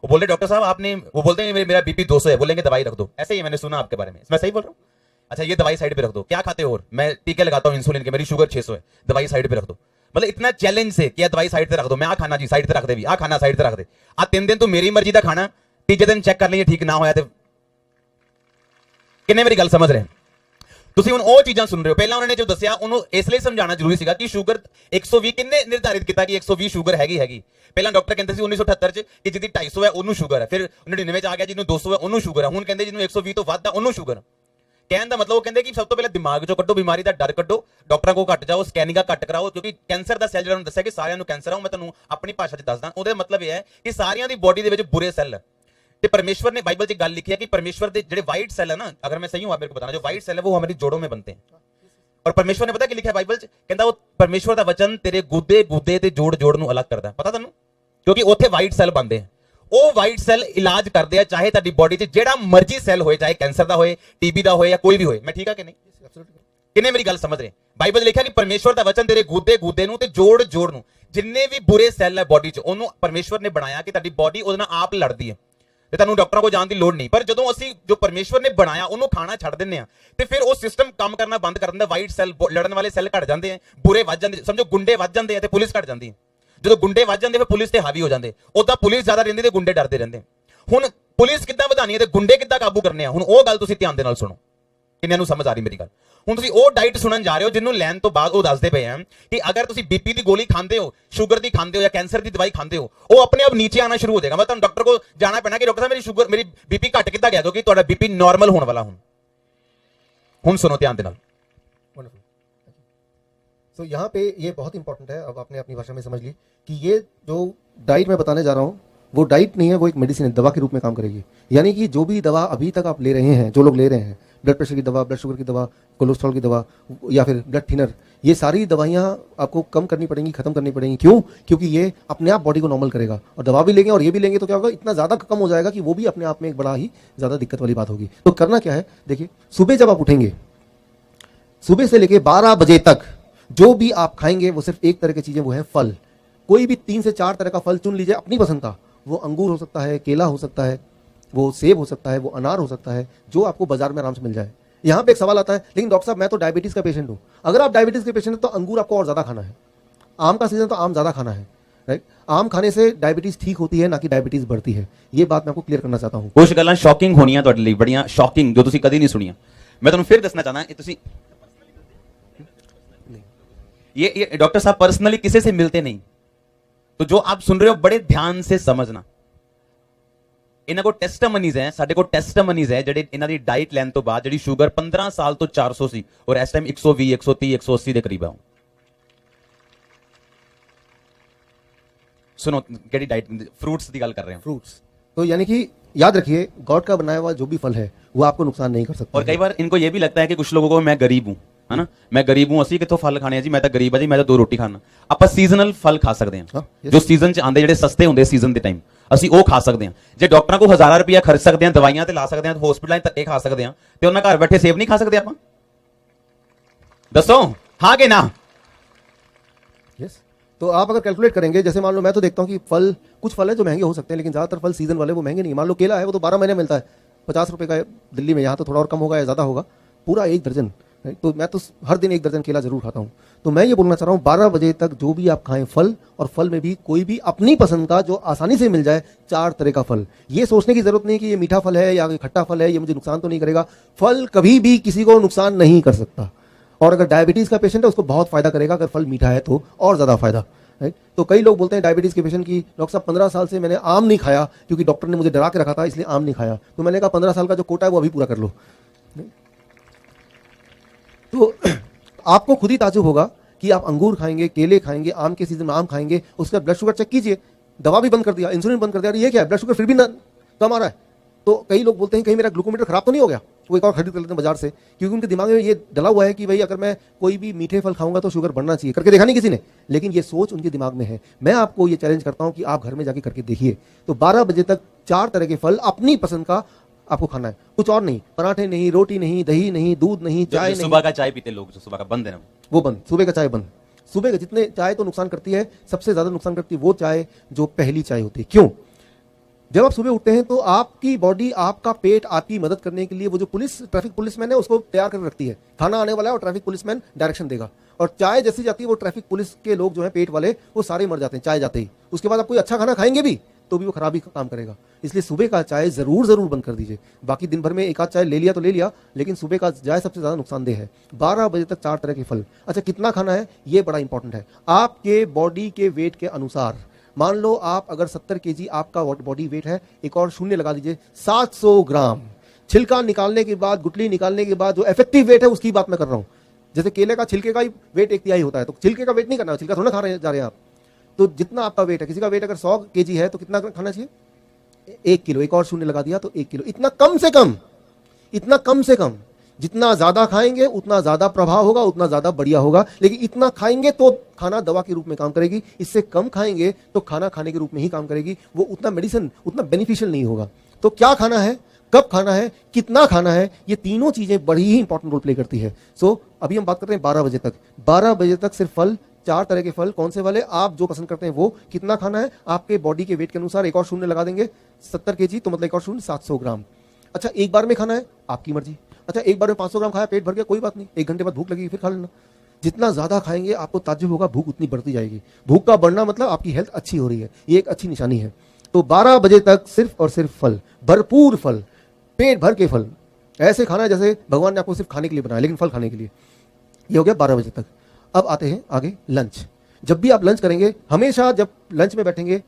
वो बोलते डॉक्टर साहब आपने, वो बोलते हैं मेरा बीपी 200 है, बोलेंगे दवाई रख दो। ऐसे ही मैंने सुना आपके बारे में, मैं सही बोल रहा हूँ? अच्छा, ये दवाई साइड पे रख दो। क्या खाते हो? और मैं टीके लगाता हूँ इंसुलिन के, मेरी शुगर 600 है, दवाई साइड पे रख दो। मतलब इतना चैलेंज से क्या दवाई साइड पे रख दो, मैं आ खाना जी साइड पे रख दे भी, आ खाना साइड पे रख दे, आ 3 दिन तू मेरी मर्जी का खाना, तीजे दिन चेक कर लेंगे ठीक ना होया तो। किन्ने मेरी गल समझ रहे हैं? ਤੁਸੀਂ ਹੁਣ ਉਹ ਚੀਜ਼ਾਂ ਸੁਣ ਰਹੇ ਹੋ। ਪਹਿਲਾਂ ਉਹਨਾਂ ਨੇ ਜੋ ਦੱਸਿਆ ਉਹਨੂੰ ਇਸ ਲਈ ਸਮਝਾਉਣਾ ਜ਼ਰੂਰੀ ਸੀਗਾ ਕਿ ਸ਼ੂਗਰ 120 ਕਿੰਨੇ ਨਿਰਧਾਰਿਤ ਕੀਤਾ ਕਿ 120 ਸ਼ੂਗਰ ਹੈਗੀ। ਪਹਿਲਾਂ ਡਾਕਟਰ ਕਹਿੰਦੇ ਸੀ 1978 ਚ ਕਿ ਜਿਹਦੀ 250 ਹੈ ਉਹਨੂੰ ਸ਼ੂਗਰ ਹੈ, ਫਿਰ 99 ਚ ਆ ਗਿਆ ਜਿਹਨੂੰ 200 ਹੈ ਉਹਨੂੰ ਸ਼ੂਗਰ ਹੈ, ਹੁਣ ਕਹਿੰਦੇ ਜਿਹਨੂੰ 120 ਤੋਂ ਵੱਧ ਹੈ ਉਹਨੂੰ ਸ਼ੂਗਰ। ਕਹਿਣ ਦਾ ਮਤਲਬ ਉਹ ਕਹਿੰਦੇ ਕਿ ਸਭ ਤੋਂ ਪਹਿਲਾਂ ਦਿਮਾਗ ਚੋਂ ਕੱਢੋ, ਬਿਮਾਰੀ ਦਾ ਡਰ ਕੱਢੋ, ਡਾਕਟਰਾਂ ਕੋਲ ਘੱਟ ਜਾਓ, ਸਕੈਨਿੰਗਾਂ ਘੱਟ ਕਰਾਓ, ਕਿਉਂਕਿ ਕੈਂਸਰ ਦਾ ਸੈੱਲ ਜਿਹੜਾ ਉਹਨੂੰ ਦੱਸਿਆ ਕਿ ਸਾਰਿਆਂ ਨੂੰ ਕੈਂਸਰ ਆ, ਮੈਂ ਤੁਹਾਨੂੰ ਆਪਣੀ ਭਾਸ਼ਾ ਚ ਦੱਸਦਾ। ਉਹਦਾ ਮਤਲਬ ਇਹ ਹੈ ਕਿ ਸਾਰਿਆਂ ਦੀ ਬੋਡੀ ਦੇ ਵਿੱਚ ਬੁਰੇ ਸੈੱਲ ਹੈ। ਤੇ परमेश्वर ने बाइबल च गल लिखी है कि परमेश्वर के जेडे व्हाइट सेल है ना, अगर मैं सही हूं आप मेरे को बताना, जो व्हाइट सेल है वो हमारी जोड़ों में बनते हैं। और परमेश्वर ने पता क्या लिखा है बाइबल च, कहता वो परमेश्वर का वचन तेरे गुदे गुदे ते जोड़ जोड़ नूं अलग करदा, पता तुहानूं? क्योंकि उत्थे व्हाइट सेल बनते हैं, ਉਹ ਵਾਈਟ ਸੈੱਲ ਇਲਾਜ ਕਰਦੇ ਆ, ਚਾਹੇ ਤੁਹਾਡੀ ਬੋਡੀ 'ਚ ਜਿਹੜਾ ਮਰਜ਼ੀ ਸੈੱਲ ਹੋਏ, ਚਾਹੇ ਕੈਂਸਰ ਦਾ ਹੋਏ, ਟੀਬੀ ਦਾ ਹੋਏ ਜਾਂ ਕੋਈ ਵੀ ਹੋਏ। ਮੈਂ ਠੀਕ ਆ ਕਿ ਨਹੀਂ? ਕਿੰਨੇ ਮੇਰੀ ਗੱਲ ਸਮਝ ਰਹੇ? ਬਾਈਬਲ ਲਿਖਿਆ ਕਿ ਪਰਮੇਸ਼ਵਰ ਦਾ ਵਚਨ ਤੇਰੇ ਗੁੱਦੇ ਗੁੱਦੇ ਨੂੰ ਤੇ ਜੋੜ ਜੋੜ ਨੂੰ, ਜਿੰਨੇ ਵੀ ਬੁਰੇ ਸੈੱਲ ਹੈ ਬੋਡੀ 'ਚ, ਉਹਨੂੰ ਪਰਮੇਸ਼ਵਰ ਨੇ ਬਣਾਇਆ ਕਿ ਤੁਹਾਡੀ ਬੋਡੀ ਉਹਦੇ ਨਾਲ ਆਪ ਲੜਦੀ ਹੈ ਤੇ ਤੁਹਾਨੂੰ ਡਾਕਟਰਾਂ ਕੋਲ ਜਾਣ ਦੀ ਲੋੜ ਨਹੀਂ। ਪਰ ਜਦੋਂ ਅਸੀਂ ਜੋ ਪਰਮੇਸ਼ਵਰ ਨੇ ਬਣਾਇਆ ਉਹਨੂੰ ਖਾਣਾ ਛੱਡ ਦਿੰਦੇ ਆ ਤੇ ਫਿਰ ਉਹ ਸਿਸਟਮ ਕੰਮ ਕਰਨਾ ਬੰਦ ਕਰ ਦਿੰਦਾ। ਵਾਈਟ ਸੈੱਲ, ਲੜਨ ਵਾਲੇ ਸੈੱਲ ਘਟ ਜਾਂਦੇ ਆ, ਬੁਰੇ ਵੱਧ ਜਾਂਦੇ, ਸਮਝੋ ਗੁੰਡੇ ਵੱਧ ਜਾਂਦੇ ਆ ਤੇ ਪੁਲਿਸ ਘਟ ਜਾਂਦੀ ਹੈ। ਜਦੋਂ ਗੁੰਡੇ ਵੱਧ ਜਾਂਦੇ ਫਿਰ ਪੁਲਿਸ ਤੇ ਹਾਵੀ ਹੋ ਜਾਂਦੇ, ਉਦਾਂ ਪੁਲਿਸ ਜ਼ਿਆਦਾ ਰਹਿੰਦੀ ਤੇ ਗੁੰਡੇ ਡਰਦੇ ਰਹਿੰਦੇ। ਹੁਣ ਪੁਲਿਸ ਕਿੱਦਾਂ ਵਧਾਣੀ ਹੈ ਤੇ ਗੁੰਡੇ ਕਿੱਦਾਂ ਕਾਬੂ ਕਰਨੇ ਆ, ਹੁਣ ਉਹ ਗੱਲ ਤੁਸੀਂ ਧਿਆਨ ਦੇ ਨਾਲ ਸੁਣੋ। ਕਿੰਨਿਆਂ ਨੂੰ ਸਮਝ ਆ ਰਹੀ ਮੇਰੀ ਗੱਲ? ਹੁਣ ਤੁਸੀਂ ਉਹ ਡਾਈਟ ਸੁਣਨ ਜਾ ਰਹੇ ਹੋ ਜਿਹਨੂੰ ਲੈਣ ਤੋਂ ਬਾਅਦ ਉਹ ਦੱਸਦੇ ਪਏ ਆ ਕਿ ਅਗਰ ਤੁਸੀਂ ਬੀਪੀ ਦੀ ਗੋਲੀ ਖਾਂਦੇ ਹੋ, ਸ਼ੂਗਰ ਦੀ ਖਾਂਦੇ ਹੋ ਜਾਂ ਕੈਂਸਰ ਦੀ ਦਵਾਈ ਖਾਂਦੇ ਹੋ, ਉਹ ਆਪਣੇ ਆਪ ਨੀਚੇ ਆਣਾ ਸ਼ੁਰੂ ਹੋ ਜਾਏਗਾ। ਮੈਂ ਤੁਹਾਨੂੰ ਡਾਕਟਰ ਕੋਲ ਜਾਣਾ ਪੈਣਾ ਕਿ ਡਾਕਟਰ ਸਾਹਿਬ ਮੇਰੀ ਸ਼ੂਗਰ, ਮੇਰੀ ਬੀਪੀ ਘਟ ਕਿੱਦਾਂ ਗਿਆ, ਕਿਉਂਕਿ ਤੁਹਾਡਾ ਬੀਪੀ ਨਾਰਮਲ ਹੋਣ ਵਾਲਾ। ਹੁਣ ਸੁਣੋ ਧਿਆਨ ਦੇ ਨਾਲ। तो यहाँ पे ये बहुत इंपॉर्टेंट है, अब आपने अपनी भाषा में समझ ली कि ये जो डाइट मैं बताने जा रहा हूँ वो डाइट नहीं है, वो एक मेडिसिन है, दवा के रूप में काम करेगी। यानी कि जो भी दवा अभी तक आप ले रहे हैं, जो लोग ले रहे हैं, ब्लड प्रेशर की दवा, ब्लड शुगर की दवा, कोलेस्ट्रॉल की दवा या फिर ब्लड थिनर, ये सारी दवाइयाँ आपको कम करनी पड़ेंगी, खत्म करनी पड़ेंगी। क्यों? क्योंकि ये अपने आप बॉडी को नॉर्मल करेगा। और दवा भी लेंगे और ये भी लेंगे तो क्या होगा, इतना ज़्यादा कम हो जाएगा कि वो भी अपने आप में एक बड़ा ही ज़्यादा दिक्कत वाली बात होगी। तो करना क्या है, देखिए सुबह जब आप उठेंगे, सुबह से लेकर 12 बजे तक जो भी आप खाएंगे वो सिर्फ एक तरह की चीजें, वो है फल। कोई भी 3 से 4 तरह का फल चुन लीजिए अपनी पसंद का। वो अंगूर हो सकता है, केला हो सकता है, वो सेब हो सकता है, वो अनार हो सकता है, जो आपको बाजार में आराम से मिल जाए। यहाँ पे एक सवाल आता है, लेकिन डॉक्टर साहब मैं तो डायबिटीज का पेशेंट हूँ। अगर आप डायबिटीज के पेशेंट हैं तो अंगूर आपको और ज्यादा खाना है। आम का सीजन तो आम ज्यादा खाना है, राइट? आम खाने से डायबिटीज ठीक होती है, ना कि डायबिटीज बढ़ती है। ये बात मैं आपको क्लियर करना चाहता हूँ। कुछ गल्लां शॉकिंग होनियां तुहाडे लई, बड़ियां शॉकिंग, जो तुसीं कदी नहीं सुनियां। मैं तुहानूं फिर दसना चाहना, ये डॉक्टर साहब पर्सनली किसी से मिलते नहीं, तो जो आप सुन रहे हो बड़े ध्यान से समझना। इन्हां को टेस्टमनीज है, साडे को टेस्टमनीज है जेडे इन्हां दी डाइट लैन तो बाद जेडी शुगर 15 साल तो 400 सी और इस टाइम 120 130 180 दे करीब है। सुनो केड़ी डाइट, फ्रूट्स की गल कर रहे हैं। फ्रूट्स तो यानी कि याद रखिए, गॉड का बनाया हुआ जो भी फल है वो आपको नुकसान नहीं कर सकता। और कई बार इनको ये भी लगता है कि कुछ लोगों को मैं गरीब हूं, है ना। मैं गरीब हूं, ਅਸੀਂ ਕਿੱਥੋਂ ਫਲ ਖਾਣੇ ਆ ਜੀ, ਮੈਂ ਤਾਂ ਗਰੀਬ ਆ ਜੀ, ਮੈਂ ਤਾਂ 2 ਰੋਟੀ ਖਾਣਾ। ਆਪਾਂ ਸੀਜ਼ਨਲ ਫਲ ਖਾ ਸਕਦੇ ਹਾਂ, ਜੋ ਸੀਜ਼ਨ ਚ ਆਉਂਦੇ, ਜਿਹੜੇ ਸਸਤੇ ਹੁੰਦੇ ਸੀਜ਼ਨ ਦੇ ਟਾਈਮ, ਅਸੀਂ ਉਹ ਖਾ ਸਕਦੇ ਹਾਂ। ਜੇ ਡਾਕਟਰਾਂ ਕੋਲ ਹਜ਼ਾਰਾਂ ਰੁਪਇਆ ਖਰਚ ਸਕਦੇ ਹਾਂ, ਦਵਾਈਆਂ ਤੇ ਲਾ ਸਕਦੇ ਹਾਂ, ਹਸਪੀਟਲਾਂ 'ਚ ਧੱਕੇ ਖਾ ਸਕਦੇ ਹਾਂ, ਤੇ ਉਹਨਾਂ ਘਰ ਬੈਠੇ ਸੇਬ ਨਹੀਂ ਖਾ ਸਕਦੇ ਆਪਾਂ? ਦੱਸੋ ਹਾਂ ਕਿ ਨਾ? यस। तो आप अगर कैलकुलेट करेंगे, जैसे मान लो मैं तो देखता हूँ कि फल, कुछ फल है जो महंगे हो सकते हैं, लेकिन ज़्यादातर फल सीजन वाले वो महंगे नहीं। मान लो केला है, वो तो 12 महीने मिलता है, 50 रुपये का है दिल्ली में, यहाँ तो थोड़ा और कम होगा या ज़्यादा होगा, पूरा 1 दर्जन। तो मैं तो हर दिन 1 दर्जन केला जरूर खाता हूँ। तो मैं ये बोलना चाह रहा हूँ, 12 बजे तक जो भी आप खाएं फल, और फल में भी कोई भी अपनी पसंद का जो आसानी से मिल जाए, 4 तरह का फल। ये सोचने की जरूरत नहीं कि ये मीठा फल है या खट्टा फल है, ये मुझे नुकसान तो नहीं करेगा। फल कभी भी किसी को नुकसान नहीं कर सकता, और अगर डायबिटीज़ का पेशेंट है उसको बहुत फायदा करेगा। अगर फल मीठा है तो और ज़्यादा फायदा। तो कई लोग बोलते हैं डायबिटीज़ के पेशेंट की, डॉक्टर साहब 15 साल से मैंने आम नहीं खाया क्योंकि डॉक्टर ने मुझे डरा के रखा था, इसलिए आम नहीं खाया। तो मैंने कहा 15 साल का जो कोटा है वो अभी पूरा कर लो। तो आपको खुद ही ताज्जुब होगा कि आप अंगूर खाएंगे, केले खाएंगे, आम के सीजन में आम खाएंगे, उसका ब्लड शुगर चेक कीजिए, दवा भी बंद कर दिया, इंसुलिन बंद कर दिया, ये क्या है, ब्लड शुगर फिर भी कम आ रहा है। तो कई लोग बोलते हैं कहीं मेरा ग्लूकोमीटर खराब तो नहीं हो गया, वो एक और खरीद कर लेते हैं बाजार से, क्योंकि उनके दिमाग में ये डला हुआ है कि भाई अगर मैं कोई भी मीठे फल खाऊंगा तो शुगर बढ़ना चाहिए। करके देखा नहीं किसी ने, लेकिन ये सोच उनके दिमाग में है। मैं आपको ये चैलेंज करता हूं कि आप घर में जाके करके देखिए। तो 12 बजे तक 4 तरह के फल अपनी पसंद का आपको खाना है, कुछ और नहीं। पराठे नहीं, रोटी नहीं, दही नहीं, दूध नहीं, चाय नहीं। सुबह का चाय पीते लोग, जो सुबह का बंद है ना, वो बंद, सुबह का चाय बंद। सुबह का जितने चाय तो नुकसान करती है, सबसे ज्यादा नुकसान करती है वो चाय जो पहली चाय होती है। क्यों? जब आप सुबह उठते हैं तो आपकी बॉडी, आपका पेट आपकी मदद करने के लिए वो जो ट्रैफिक पुलिसमैन है उसको तैयार कर रखती है। खाना आने वाला है और ट्रैफिक पुलिसमैन डायरेक्शन देगा, और चाय जैसी जाती है वो ट्रैफिक पुलिस के लोग जो है पेट वाले वो सारे मर जाते हैं चाय जाते ही। उसके बाद आप कोई अच्छा खाना खाएंगे भी तो भी वो खराबी का काम करेगा। इसलिए सुबह का चाय जरूर बंद कर दीजिए। बाकी दिन भर में एक आध चाय ले लिया तो ले लिया, लेकिन सुबह का चाय सबसे ज्यादा नुकसानदेह है। 12 बजे तक 4 तरह के फल। अच्छा, कितना खाना है ये बड़ा इंपॉर्टेंट है। आपके बॉडी के वेट के अनुसार, मान लो आप अगर 70 केजी आपका बॉडी वेट है, एक और शून्य लगा दीजिए, 700 ग्राम। छिलका निकालने के बाद, गुठली निकालने के बाद जो इफेक्टिव वेट है उसकी बात मैं कर रहा हूं। जैसे केले का छिलके का ही वेट 1/3 होता है, तो छिलके का वेट नहीं करना, छिलका थोड़ा खा रहे जा रहे हैं आप। तो जितना आपका वेट है, किसी का वेट अगर 100 केजी है तो कितना खाना चाहिए? 1 किलो। एक और शून्य लगा दिया तो 1 किलो। इतना कम से कम, इतना कम से कम। जितना ज्यादा खाएंगे उतना ज्यादा प्रभाव होगा, उतना ज्यादा बढ़िया होगा। लेकिन इतना खाएंगे तो खाना दवा के रूप में काम करेगी, इससे कम खाएंगे तो खाना खाने के रूप में ही काम करेगी, वो उतना मेडिसिन, उतना बेनिफिशियल नहीं होगा। तो क्या खाना है, कब खाना है, कितना खाना है, ये तीनों चीजें बड़ी ही इंपॉर्टेंट रोल प्ले करती है। सो अभी हम बात करते हैं 12 बजे तक। 12 बजे तक सिर्फ फल, 4 तरह के फल। कौन से वाले? आप जो पसंद करते हैं वो। कितना खाना है? आपके बॉडी के वेट के अनुसार। एक और शून्य लगा देंगे, 70 केजी तो मतलब एक और शून्य 700 ग्राम। अच्छा, एक बार में खाना है, आपकी मर्जी। अच्छा, एक बार में 500 ग्राम खाया, पेट भर गया, कोई बात नहीं, 1 घंटे बाद भूख लगेगी फिर खा लेना। जितना ज्यादा खाएंगे आपको ताज्जुब होगा, भूख उतनी बढ़ती जाएगी। भूख का बढ़ना मतलब आपकी हेल्थ अच्छी हो रही है, ये एक अच्छी निशानी है। तो 12 बजे तक सिर्फ और सिर्फ फल, भरपूर फल, पेट भर के फल। ऐसे खाना जैसे भगवान ने आपको सिर्फ खाने के लिए बनाया, लेकिन फल खाने के लिए। ये हो गया 12 बजे तक। अब आते हैं आगे लंच। जब भी आप लंच करेंगे, हमेशा जब लंच में बैठेंगे,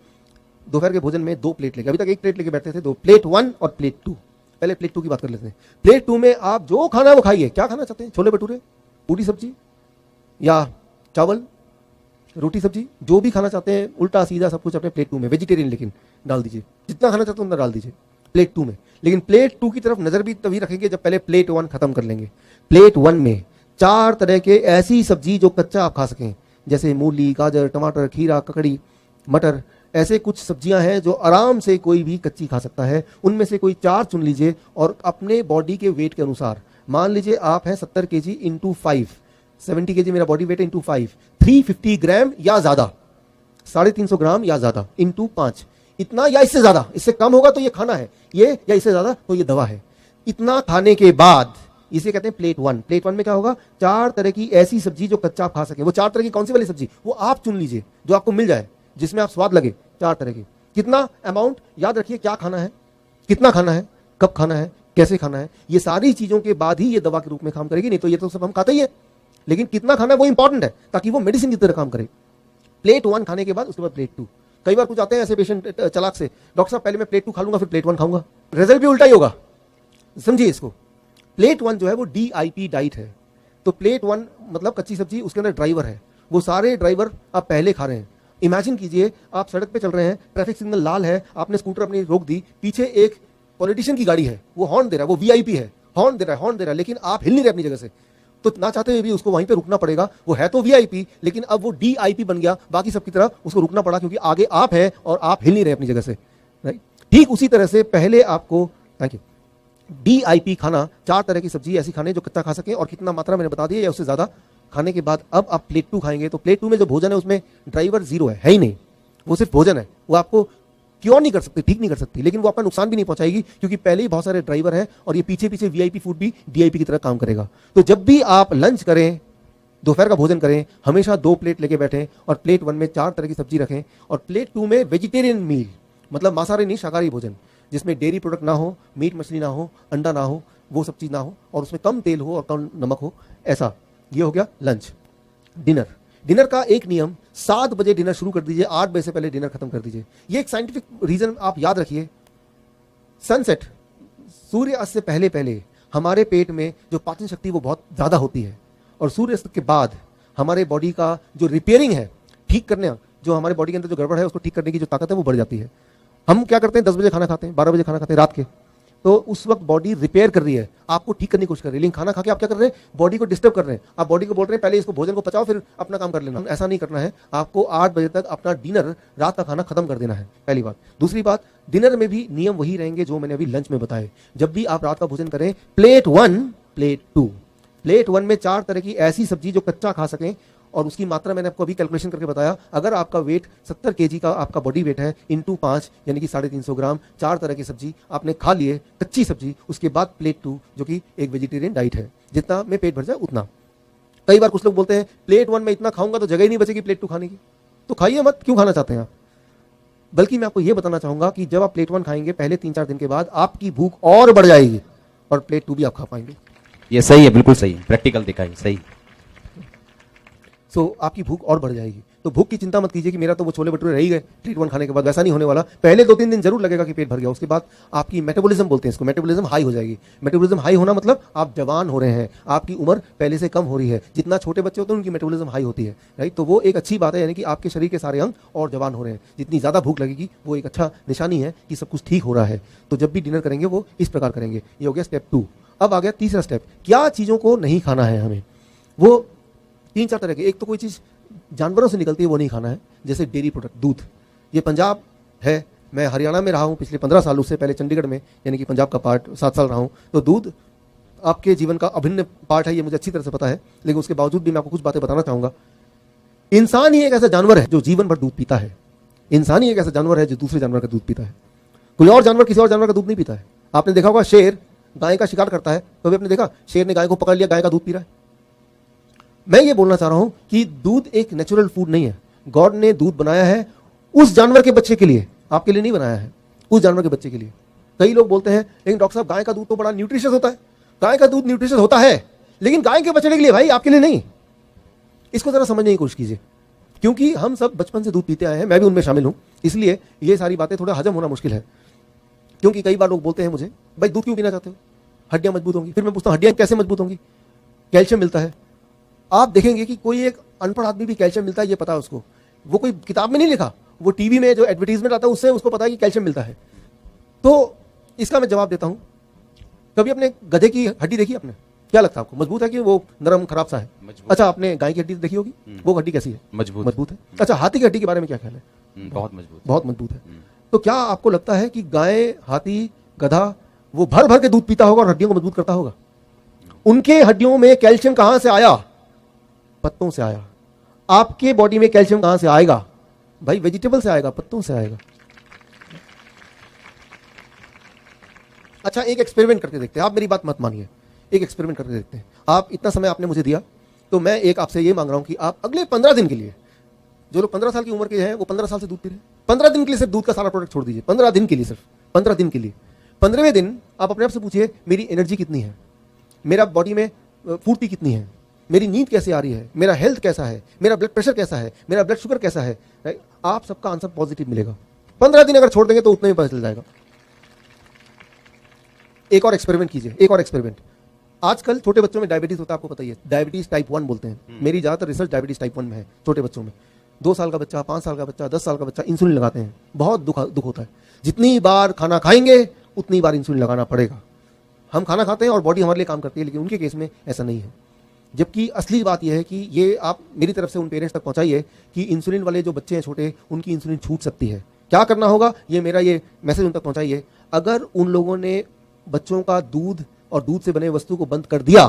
दोपहर के भोजन में 2 प्लेट लेके, अभी तक 1 प्लेट लेके बैठते थे, 2 प्लेट 1 और प्लेट 2। पहले प्लेट 2 की बात कर लेते हैं। प्लेट 2 में आप जो खाना है वो खाइए। क्या खाना चाहते हैं? छोले भटूरे, पूरी सब्जी, या चावल, रोटी सब्जी, जो भी खाना चाहते हैं, उल्टा सीधा सब कुछ अपने प्लेट 2 में, वेजिटेरियन लेकिन डाल दीजिए। जितना खाना चाहते हैं उतना डाल दीजिए प्लेट 2 में। लेकिन प्लेट 2 की तरफ नजर भी तभी रखेंगे जब पहले प्लेट 1 खत्म कर लेंगे। प्लेट 1 में 4 तरह के ऐसी सब्जी जो कच्चा आप खा सकें, जैसे मूली, गाजर, टमाटर, खीरा, ककड़ी, मटर। ऐसे कुछ सब्जियां हैं जो आराम से कोई भी कच्ची खा सकता है। उनमें से कोई 4 चुन लीजिए, और अपने बॉडी के वेट के अनुसार, मान लीजिए आप हैं 70 केजी इंटू 5, 70 केजी मेरा बॉडी वेट है इंटू 5, 350 ग्राम या ज्यादा, 350 ग्राम या ज्यादा इंटू 5, इतना या इससे ज्यादा। इससे कम होगा तो ये खाना है, ये या इससे ज्यादा तो ये दवा है। इतना खाने के बाद इसे कहते हैं प्लेट 1। प्लेट 1 में क्या होगा? 4 तरह की ऐसी सब्जी जो कच्चा आप खा सके। वो 4 तरह की कौन सी वाली सब्जी, वो आप चुन लीजिए जो आपको मिल जाए, जिसमें आप स्वाद लगे। 4 तरह की। कितना अमाउंट याद रखिए, क्या खाना है, कितना खाना है, कब खाना है, कैसे खाना है, ये सारी चीजों के बाद ही ये दवा के रूप में काम करेगी। नहीं तो ये तो सब हम खाते ही है, लेकिन कितना खाना है वो इंपॉर्टेंट है, ताकि वो मेडिसिन की तरह काम करे। प्लेट 1 खाने के बाद उसके बाद प्लेट 2। कई बार कुछ आते हैं ऐसे पेशेंट चलाक से, डॉक्टर साहब पहले मैं प्लेट 2 खा लूंगा फिर प्लेट 1 खाऊंगा। रिजल्ट भी उल्टा ही होगा, समझिए इसको। प्लेट 1 जो है वो DIP डाइट है। तो प्लेट 1 मतलब कच्ची सब्जी, उसके अंदर ड्राइवर है, वो सारे ड्राइवर आप पहले खा रहे हैं। इमेजिन कीजिए आप सड़क पे चल रहे हैं, ट्रैफिक सिग्नल लाल है, आपने स्कूटर अपनी रोक दी, पीछे एक पॉलिटिशियन की गाड़ी है, वो हॉर्न दे रहा है, वो VIP है, हॉर्न दे रहा है, लेकिन आप हिल नहीं रहे अपनी जगह से। तो ना चाहते हुए भी उसको वहीं पे रुकना पड़ेगा। वो है तो वीआईपी, लेकिन अब वो डीआईपी बन गया, बाकी सबकी तरह उसको रुकना पड़ा, क्योंकि आगे आप है और आप हिल नहीं रहे अपनी जगह से, राइट। ठीक उसी तरह से पहले आपको, थैंक यू, डीआईपी खाना, 4 तरह की सब्जी ऐसी खाने जो कच्चा खा सके, और कितना मात्रा मैंने बता दिया या उससे ज्यादा खाने के बाद अब आप प्लेट 2 खाएंगे। तो प्लेट 2 में जो भोजन है उसमें ड्राइवर जीरो है ही नहीं, वो सिर्फ भोजन है। वो आपको क्योर नहीं कर सकती, ठीक नहीं कर सकती, लेकिन वो आपका नुकसान भी नहीं पहुंचाएगी, क्योंकि पहले ही बहुत सारे ड्राइवर हैं और ये पीछे पीछे वीआईपी फूड भी डीआईपी की तरह काम करेगा। तो जब भी आप लंच करें, दोपहर का भोजन करें, हमेशा 2 प्लेट लेके बैठें और प्लेट 1 में 4 तरह की सब्जी रखें, और प्लेट 2 में वेजिटेरियन मील, मतलब मांसाहारी नहीं, शाकाहारी भोजन, जिसमें डेयरी प्रोडक्ट ना हो, मीट मछली ना हो, अंडा ना हो, वो सब चीज ना हो, और उसमें कम तेल हो और कम नमक हो, ऐसा। ये हो गया लंच। डिनर, डिनर का एक नियम, 7 बजे डिनर शुरू कर दीजिए, 8 बजे से पहले डिनर खत्म कर दीजिए। ये एक साइंटिफिक रीजन आप याद रखिए। सनसेट, सूर्यास्त से पहले पहले हमारे पेट में जो पाचन शक्ति वो बहुत ज्यादा होती है, और सूर्यास्त के बाद हमारे बॉडी का जो रिपेयरिंग है, ठीक करने, जो हमारे बॉडी के अंदर जो गड़बड़ है उसको ठीक करने की जो ताकत है वो बढ़ जाती है। हम क्या करते हैं, 10 बजे खाना खाते हैं, 12 बजे खाना खाते हैं रात के, तो उस वक्त बॉडी रिपेयर कर रही है, आपको ठीक करने की कोशिश कर रही है, लेकिन खाना खा के आप क्या कर रहे हैं, बॉडी को डिस्टर्ब कर रहे हैं। आप बॉडी को बोल रहे हैं पहले इसको भोजन को पचाओ फिर अपना काम कर लेना। ऐसा नहीं करना है, आपको 8 बजे तक अपना डिनर, रात का खाना खत्म कर देना है, पहली बात। दूसरी बात, डिनर में भी नियम वही रहेंगे जो मैंने अभी लंच में बताए। जब भी आप रात का भोजन करें, प्लेट 1, प्लेट 2, प्लेट 1 में 4 तरह की ऐसी सब्जी जो कच्चा खा सकें, और उसकी मात्रा मैंने आपको अभी कैलकुलेशन करके बताया। अगर आपका वेट 70 केजी का आपका बॉडी वेट है, इंटू 5 यानी कि 350 ग्राम, 4 तरह की सब्जी आपने खा लिए, कच्ची सब्जी, उसके बाद प्लेट 2 जो कि एक वेजिटेरियन डाइट है, जितना में पेट भर जाए उतना। कई बार कुछ लोग बोलते हैं प्लेट 1 में इतना खाऊंगा तो जगह ही नहीं बचेगी प्लेट 2 खाने की, तो खाइए मत, क्यों खाना चाहते हैं आप। बल्कि मैं आपको यह बताना चाहूंगा कि जब आप प्लेट 1 खाएंगे, पहले 3-4 दिन के बाद आपकी भूख और बढ़ जाएगी और प्लेट 2 भी आप खा पाएंगे। ये सही है, बिल्कुल सही, प्रैक्टिकल दिखाई, सही। सो आपकी भूख और बढ़ जाएगी। तो भूख की चिंता मत कीजिए कि मेरा तो वो छोले भटूरे रह ही गए प्लेट 1 खाने के बाद, वैसा नहीं होने वाला। पहले 2-3 दिन जरूर लगेगा कि पेट भर गया, उसके बाद आपकी मेटाबॉलिज्म बोलते हैं इसको, मेटाबॉलिज्म हाई हो जाएगी। मेटाबॉलिज्म हाई होना मतलब आप जवान हो रहे हैं, आपकी उम्र पहले से कम हो रही है। जितना छोटे बच्चे होते हैं उनकी मेटाबॉलिज्म हाई होती है, राइट। तो वो एक अच्छी बात है, यानी कि आपके शरीर के सारे अंग और जवान हो रहे हैं। जितनी ज्यादा भूख लगेगी वो एक अच्छा निशानी है कि सब कुछ ठीक हो रहा है। तो जब भी डिनर करेंगे वो इस प्रकार करेंगे। ये हो गया स्टेप 2। अब आ गया तीसरा स्टेप, क्या चीजों को नहीं खाना है हमें। वो 3-4 तरह के, एक तो कोई चीज जानवरों से निकलती है वो नहीं खाना है, जैसे डेयरी प्रोडक्ट, दूध। ये पंजाब है, मैं हरियाणा में रहा हूँ पिछले 15 साल, उससे पहले चंडीगढ़ में यानी कि पंजाब का पार्ट 7 साल रहा हूँ। तो दूध आपके जीवन का अभिन्न पार्ट है, ये मुझे अच्छी तरह से पता है, लेकिन उसके बावजूद भी मैं आपको कुछ बातें बताना चाहूंगा। इंसान ही एक ऐसा जानवर है जो जीवन भर दूध पीता है। इंसान ही एक ऐसा जानवर है जो दूसरे जानवर का दूध पीता है। कोई और जानवर किसी और जानवर का दूध नहीं पीता है। आपने देखा होगा शेर गाय का शिकार करता है, कभी आपने देखा शेर ने गाय को पकड़ लिया, गाय का दूध पी रहा है। मैं ये बोलना चाह रहा हूं कि दूध एक नेचुरल फूड नहीं है। गॉड ने दूध बनाया है उस जानवर के बच्चे के लिए, आपके लिए नहीं बनाया है, उस जानवर के बच्चे के लिए। कई लोग बोलते हैं लेकिन डॉक्टर साहब गाय का दूध तो बड़ा न्यूट्रिशियस होता है। गाय का दूध न्यूट्रिशियस होता है, लेकिन गाय के बच्चे के लिए भाई, आपके लिए नहीं। इसको जरा समझने की कोशिश कीजिए, क्योंकि हम सब बचपन से दूध पीते आए हैं, मैं भी उनमें शामिल हूं, इसलिए ये सारी बातें थोड़ा हजम होना मुश्किल है। क्योंकि कई बार लोग बोलते हैं मुझे, भाई दूध क्यों पीना चाहते हो, हड्डियां मजबूत होंगी। फिर मैं पूछता हूं हड्डियां कैसे मजबूत होंगी, कैल्शियम मिलता है। आप देखेंगे कि कोई एक अनपढ़ आदमी भी कैल्शियम मिलता है ये पता है उसको, वो कोई किताब में नहीं लिखा, वो टीवी में जो एडवर्टीजमेंट आता है उससे उसको पता है कि कैल्शियम मिलता है। तो इसका मैं जवाब देता हूं, कभी अपने गधे की हड्डी देखी आपने, क्या लगता है आपको, मजबूत है कि वो नरम खराब सा है? अच्छा, आपने गाय की हड्डी देखी होगी, वो हड्डी कैसी है? मजबूत है। अच्छा, हाथी की हड्डी के बारे में क्या ख्याल है? बहुत मजबूत, बहुत मजबूत है। तो क्या आपको लगता है कि गाय, हाथी, गधा वो भर भर के दूध पीता होगा और हड्डियों को मजबूत करता होगा? उनके हड्डियों में कैल्शियम कहां से आया? पत्तों से आया। आपके बॉडी में कैल्शियम कहां से आएगा भाई? वेजिटेबल से आएगा, पत्तों से आएगा। अच्छा, एक एक्सपेरिमेंट करके देखते हैं, आप मेरी बात मत मानिए, एक एक्सपेरिमेंट करके देखते हैं। आप इतना समय आपने मुझे दिया, तो मैं एक आपसे ये मांग रहा हूं कि आप अगले 15 दिन के लिए, जो लोग 15 साल की उम्र के हैं वो 15 साल से दूध पी रहे हैं, 15 दिन के लिए सिर्फ दूध का सारा प्रोडक्ट छोड़ दीजिए। 15 दिन के लिए, सिर्फ 15 दिन के लिए। 15वें दिन आप अपने आप से पूछिए मेरी एनर्जी कितनी है, मेरा बॉडी में फूर्ती कितनी है, मेरी नींद कैसे आ रही है, मेरा हेल्थ कैसा है, मेरा ब्लड प्रेशर कैसा है, मेरा ब्लड शुगर कैसा है। राइट, आप सबका आंसर पॉजिटिव मिलेगा। 15 दिन अगर छोड़ देंगे तो उतना ही पता चल जाएगा। एक और एक्सपेरिमेंट कीजिए, एक और एक्सपेरिमेंट। आजकल छोटे बच्चों में डायबिटीज होता है, आपको पता ही है, डायबिटीज टाइप 1 बोलते हैं। मेरी ज्यादातर रिसर्च डायबिटीज टाइप 1 में है, छोटे बच्चों में। 2 साल का बच्चा, 5 साल का बच्चा, 10 साल का बच्चा इंसुलिन लगाते हैं, बहुत दुख होता है। जितनी बार खाना खाएंगे उतनी बार इंसुलिन लगाना पड़ेगा। हम खाना खाते हैं और बॉडी हमारे लिए काम करती है, लेकिन उनके केस में ऐसा नहीं है। जबकि असली बात यह है कि ये आप मेरी तरफ से उन पेरेंट्स तक पहुंचाइए कि इंसुलिन वाले जो बच्चे हैं छोटे, उनकी इंसुलिन छूट सकती है। क्या करना होगा, ये मेरा ये मैसेज उन तक पहुंचाइए। अगर उन लोगों ने बच्चों का दूध और दूध से बने वस्तु को बंद कर दिया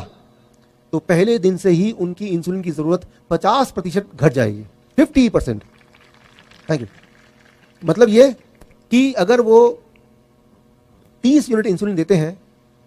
तो पहले दिन से ही उनकी इंसुलिन की जरूरत 50% घट जाएगी, 50%। Thank you. मतलब ये कि अगर वो 30 यूनिट इंसुलिन देते हैं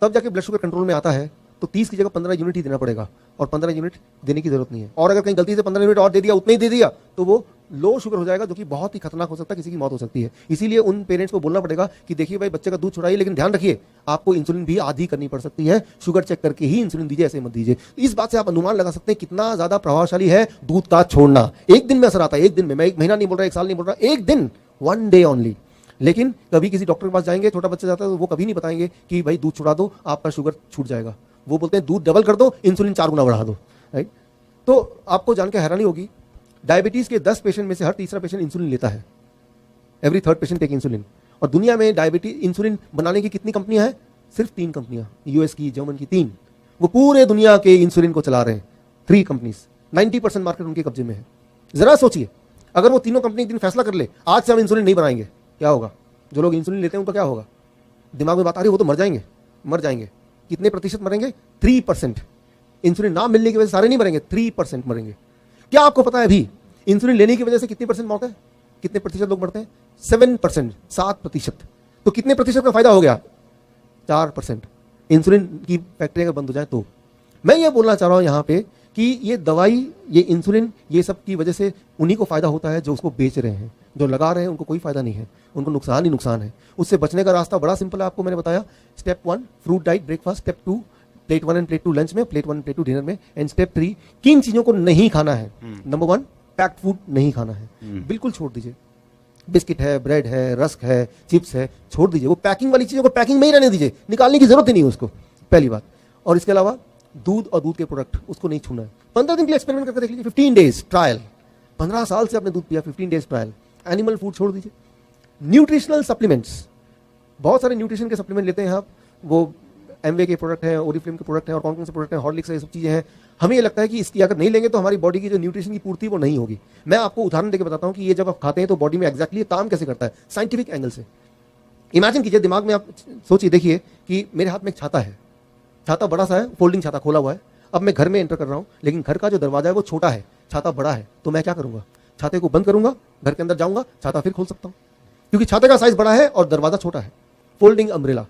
तब जाके ब्लड शुगर कंट्रोल में आता है, तो 30 की जगह 15 यूनिट ही देना पड़ेगा, और 15 यूनिट देने की जरूरत नहीं है। और अगर कहीं गलती से 15 यूनिट और दे दिया, उतना ही दे दिया, तो वो लो शुगर हो जाएगा, जो कि बहुत ही खतरनाक हो सकता है, किसी की मौत हो सकती है। इसीलिए उन पेरेंट्स को बोलना पड़ेगा कि देखिए भाई, बच्चे का दूध छुड़ाइए, लेकिन ध्यान रखिए आपको इंसुलिन भी आधी करनी पड़ सकती है, शुगर चेक करके ही इंसुलिन दीजिए, ऐसे मत दीजिए। इस बात से आप अनुमान लगा सकते हैं कितना ज्यादा प्रभावशाली है दूध का छोड़ना। एक दिन में असर आता है, एक दिन में। मैं 1 महीना नहीं बोल रहा, 1 साल नहीं बोल रहा, एक दिन, 1 डे ओनली। लेकिन कभी किसी डॉक्टर के पास जाएंगे, छोटा बच्चा जाता है, तो वो कभी नहीं बताएंगे कि भाई दूध छुड़ा दो, आपका शुगर छूट जाएगा। वो बोलते हैं दूध डबल कर दो, इंसुलिन 4 गुना बढ़ा दो, राइट। तो आपको जानकर हैरानी होगी, डायबिटीज के 10 पेशेंट में से हर तीसरा पेशेंट इंसुलिन लेता है। Every third patient take insulin. और दुनिया में डायबिटीज इंसुलिन बनाने की कितनी कंपनियां हैं? सिर्फ 3 कंपनियां, यूएस की, जर्मन की, 3। वो पूरे दुनिया के इंसुलिन को चला रहे हैं, 3 कंपनीज। 90% मार्केट उनके कब्जे में है। जरा सोचिए, अगर वो तीनों कंपनी एक दिन फैसला कर ले, आज से हम इंसुलिन नहीं बनाएंगे, क्या होगा? जो लोग इंसुलिन लेते हैं उनका क्या होगा? दिमाग में बात आ रही है, वो तो मर जाएंगे, मर जाएंगे। कितने प्रतिशत मरेंगे? 3%। इंसुलिन ना मिलने की वजह से सारे नहीं मरेंगे, 3% मरेंगे। क्या आपको पता है अभी इंसुलिन लेने की वजह से कितनी परसेंट मौत है? कितने प्रतिशत लोग मरते हैं? 7%, 7%। तो कितने प्रतिशत का फायदा हो गया? 4%। इंसुलिन की फैक्ट्री अगर बंद हो जाए तो। मैं ये बोलना चाह रहा हूं यहां पे कि ये दवाई, ये इंसुलिन, ये सब की वजह से उन्हीं को फायदा होता है जो उसको बेच रहे हैं। जो लगा रहे हैं उनको कोई फायदा नहीं है, उनको नुकसान ही नुकसान है। उससे बचने का रास्ता बड़ा सिंपल है, आपको मैंने बताया। Step 1 fruit diet breakfast, step 2 plate 1 end plate 2 lunch में, प्लेट 1 प्लेट 2 डिनर में, एंड स्टेप 3 किन चीजों को नहीं खाना है। नंबर 1 पैक्ड फूड नहीं खाना है, बिल्कुल छोड़ दीजिए। बिस्किट है, ब्रेड है, रस्क है, चिप्स है, छोड़ दीजिए। वो पैकिंग वाली चीजों को पैकिंग में ही रहने दीजिए, निकालने की जरूरत ही नहीं है उसको, पहली बात। और इसके अलावा दूध और दूध के प्रोडक्ट, उसको नहीं छूना है। 15 दिन के लिए एक्सपेरिमेंट करके देख लीजिए, 15 डेज ट्रायल। 15 साल से आपने दूध पिया, 15 डेज ट्रायल। एनिमल फूड छोड़ दीजिए। न्यूट्रिशनल सप्लीमेंट्स, बहुत सारे न्यूट्रिशन के सप्लीमेंट लेते हैं आप, वो एमवे के प्रोडक्ट हैं, ओरिफ्लेम के प्रोडक्ट हैं, और कौन से प्रोडक्ट हैं, हॉर्लिक्स, ये सब चीजें हैं। हमें ये लगता है कि इसकी अगर नहीं लेंगे तो हमारी बॉडी की जो न्यूट्रिशन की पूर्ति वो नहीं होगी। मैं आपको उदाहरण देकर बताता हूं कि ये जब आप खाते हैं तो बॉडी में एग्जैक्टली काम कैसे करता है, साइंटिफिक एंगल से। इमेजिन कीजिए, दिमाग में आप सोचिए, देखिए कि मेरे हाथ में एक छाता है, छाता बड़ा सा है, फोल्डिंग छाता खोला हुआ है। अब मैं घर में एंटर कर रहा हूं, लेकिन घर का जो दरवाजा है वो छोटा है, छाता बड़ा है। तो मैं क्या करूंगा? छाते को बंद करूंगा, घर के अंदर जाऊंगा, छाता फिर खोल सकता हूं, क्योंकि छाते का साइज बड़ा है और दरवाजा छोटा है, फोल्डिंग अम्ब्रेला।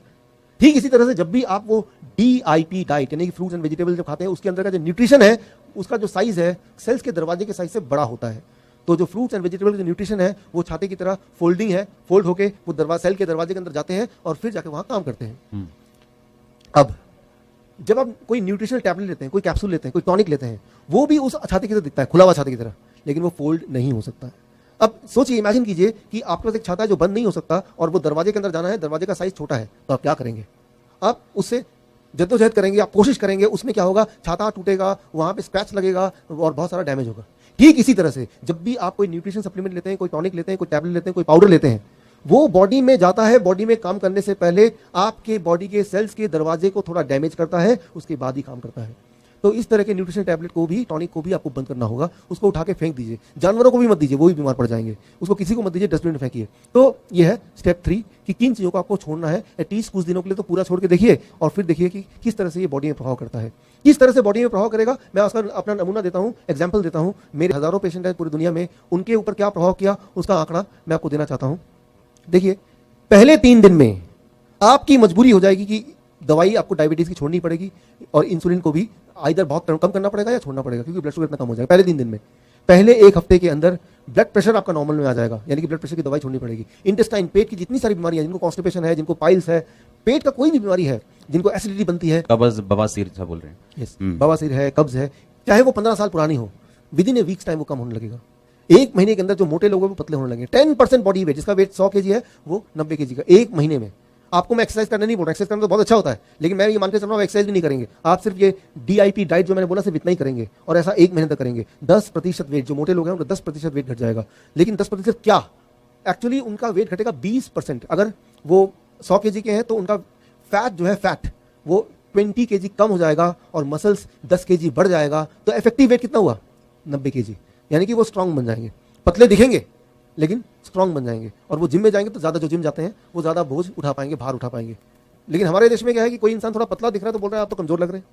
ठीक इसी तरह से जब भी आप वो DIP डाइट यानी कि फ्रूट्स एंड वेजिटेबल जब खाते हैं, उसके अंदर का जो न्यूट्रिशन है, उसका जो साइज है सेल्स के दरवाजे के साइज से बड़ा होता है। तो जो फ्रूट्स एंड वेजिटेबल का जो न्यूट्रिशन है वो छाते की तरह फोल्डिंग है, फोल्ड होके वो दरवाजा, सेल के दरवाजे के अंदर जाते हैं और फिर जाके वहां काम करते हैं। अब जब आप कोई न्यूट्रिशनल टैबलेट लेते हैं, कोई कैप्सूल लेते हैं, कोई टॉनिक लेते हैं, वो भी उस छाते की तरह दिखता है, खुला हुआ छाते की तरह, लेकिन वो फोल्ड नहीं हो सकता है। अब सोचिए, इमेजिन कीजिए कि आपके पास एक छाता है जो बंद नहीं हो सकता और वो दरवाजे के अंदर जाना है, दरवाजे का साइज छोटा है, तो आप क्या करेंगे? आप उससे जद्दोजहद करेंगे, आप कोशिश करेंगे, उसमें क्या होगा? छाता टूटेगा, वहां पे स्क्रैच लगेगा और बहुत सारा डैमेज होगा। ठीक इसी तरह से जब भी आप कोई न्यूट्रिशन सप्लीमेंट लेते हैं, कोई टॉनिक लेते हैं, कोई टैबलेट लेते हैं, कोई पाउडर लेते हैं, वो बॉडी में जाता है, बॉडी में काम करने से पहले आपके बॉडी के सेल्स के दरवाजे को थोड़ा डैमेज करता है, उसके बाद ही काम करता है। तो इस तरह के न्यूट्रिशन टैबलेट को भी, टॉनिक को भी आपको बंद करना होगा, उसको उठा के फेंक दीजिए। जानवरों को भी मत दीजिए, वो भी बीमार पड़ जाएंगे, उसको किसी को मत दीजिए, डस्टबिन में फेंकिए। तो ये है स्टेप 3 कि किन चीज़ों को आपको छोड़ना है। एटलीस्ट कुछ दिनों के लिए तो पूरा छोड़ के देखिए और फिर देखिए कि किस तरह से ये बॉडी में प्रभाव करता है। किस तरह से बॉडी में प्रभाव करेगा, मैं उसका अपना नमूना देता हूँ, एग्जाम्पल देता हूँ। मेरे हजारों पेशेंट हैं पूरी दुनिया में, उनके ऊपर क्या प्रभाव किया उसका आंकड़ा मैं आपको देना चाहता हूँ। देखिए, पहले 3 दिन में आपकी मजबूरी हो जाएगी कि दवाई आपको डायबिटीज की छोड़नी पड़ेगी और इंसुलिन को भी आइदर बहुत कम करना पड़ेगा या छोड़ना पड़ेगा, क्योंकि ब्लड शुगर इतना कम हो जाएगा पहले 3 दिन में। पहले 1 हफ्ते के अंदर ब्लड प्रेशर आपका नॉर्मल में आ जाएगा, यानी कि ब्लड प्रेशर की दवाई छोड़नी पड़ेगी। इंटेस्टाइन, पेट की जितनी सारी बीमारियां, जिनको कॉन्स्टिपेशन है, जिनको पाइल्स है, पेट का कोई भी बीमारी है, जिनको एसिडिटी बनती है, कब्ज, बवासीर था बोल रहे हैं, यस, बवासीर है, कब्ज है, चाहे वो 15 साल पुरानी हो, with in A weeks time वो कम होने लगेगा। 1 महीने के अंदर जो मोटे लोग हैं वो पतले होने लगेंगे। 10% बॉडी वेट, जिसका वेट 100 kg है वो 90 kg का 1 महीने में। आपको मैं एक्सरसाइज करने नहीं बोल रहा, एक्सरसाइज करना तो बहुत अच्छा होता है, लेकिन मैं ये मान के चल रहा हूँ एक्सरसाइज भी नहीं करेंगे आप, सिर्फ ये DIP डाइट जो मैंने बोला सिर्फ इतना ही करेंगे और ऐसा 1 महीने तक करेंगे। 10% वेट, जो मोटे लोग हैं उनका 10% वेट घट जाएगा। लेकिन 10% क्या, एक्चुअली उनका वेट घटेगा 20%। अगर वो 100 kg के हैं तो उनका फैट जो है, फैट वो 20 kg कम हो जाएगा और मसल्स 10 kg बढ़ जाएगा, तो इफेक्टिव वेट कितना हुआ? 90 kg। यानी कि वो स्ट्रांग बन जाएंगे, पतले दिखेंगे लेकिन स्ट्रांग बन जाएंगे, और वो जिम में जाएंगे तो ज़्यादा, जो जिम जाते हैं वो ज़्यादा बोझ उठा पाएंगे, भार उठा पाएंगे। लेकिन हमारे देश में क्या है कि कोई इंसान थोड़ा पतला दिख रहा है तो बोल रहे हैं आप तो कमजोर लग रहे हैं,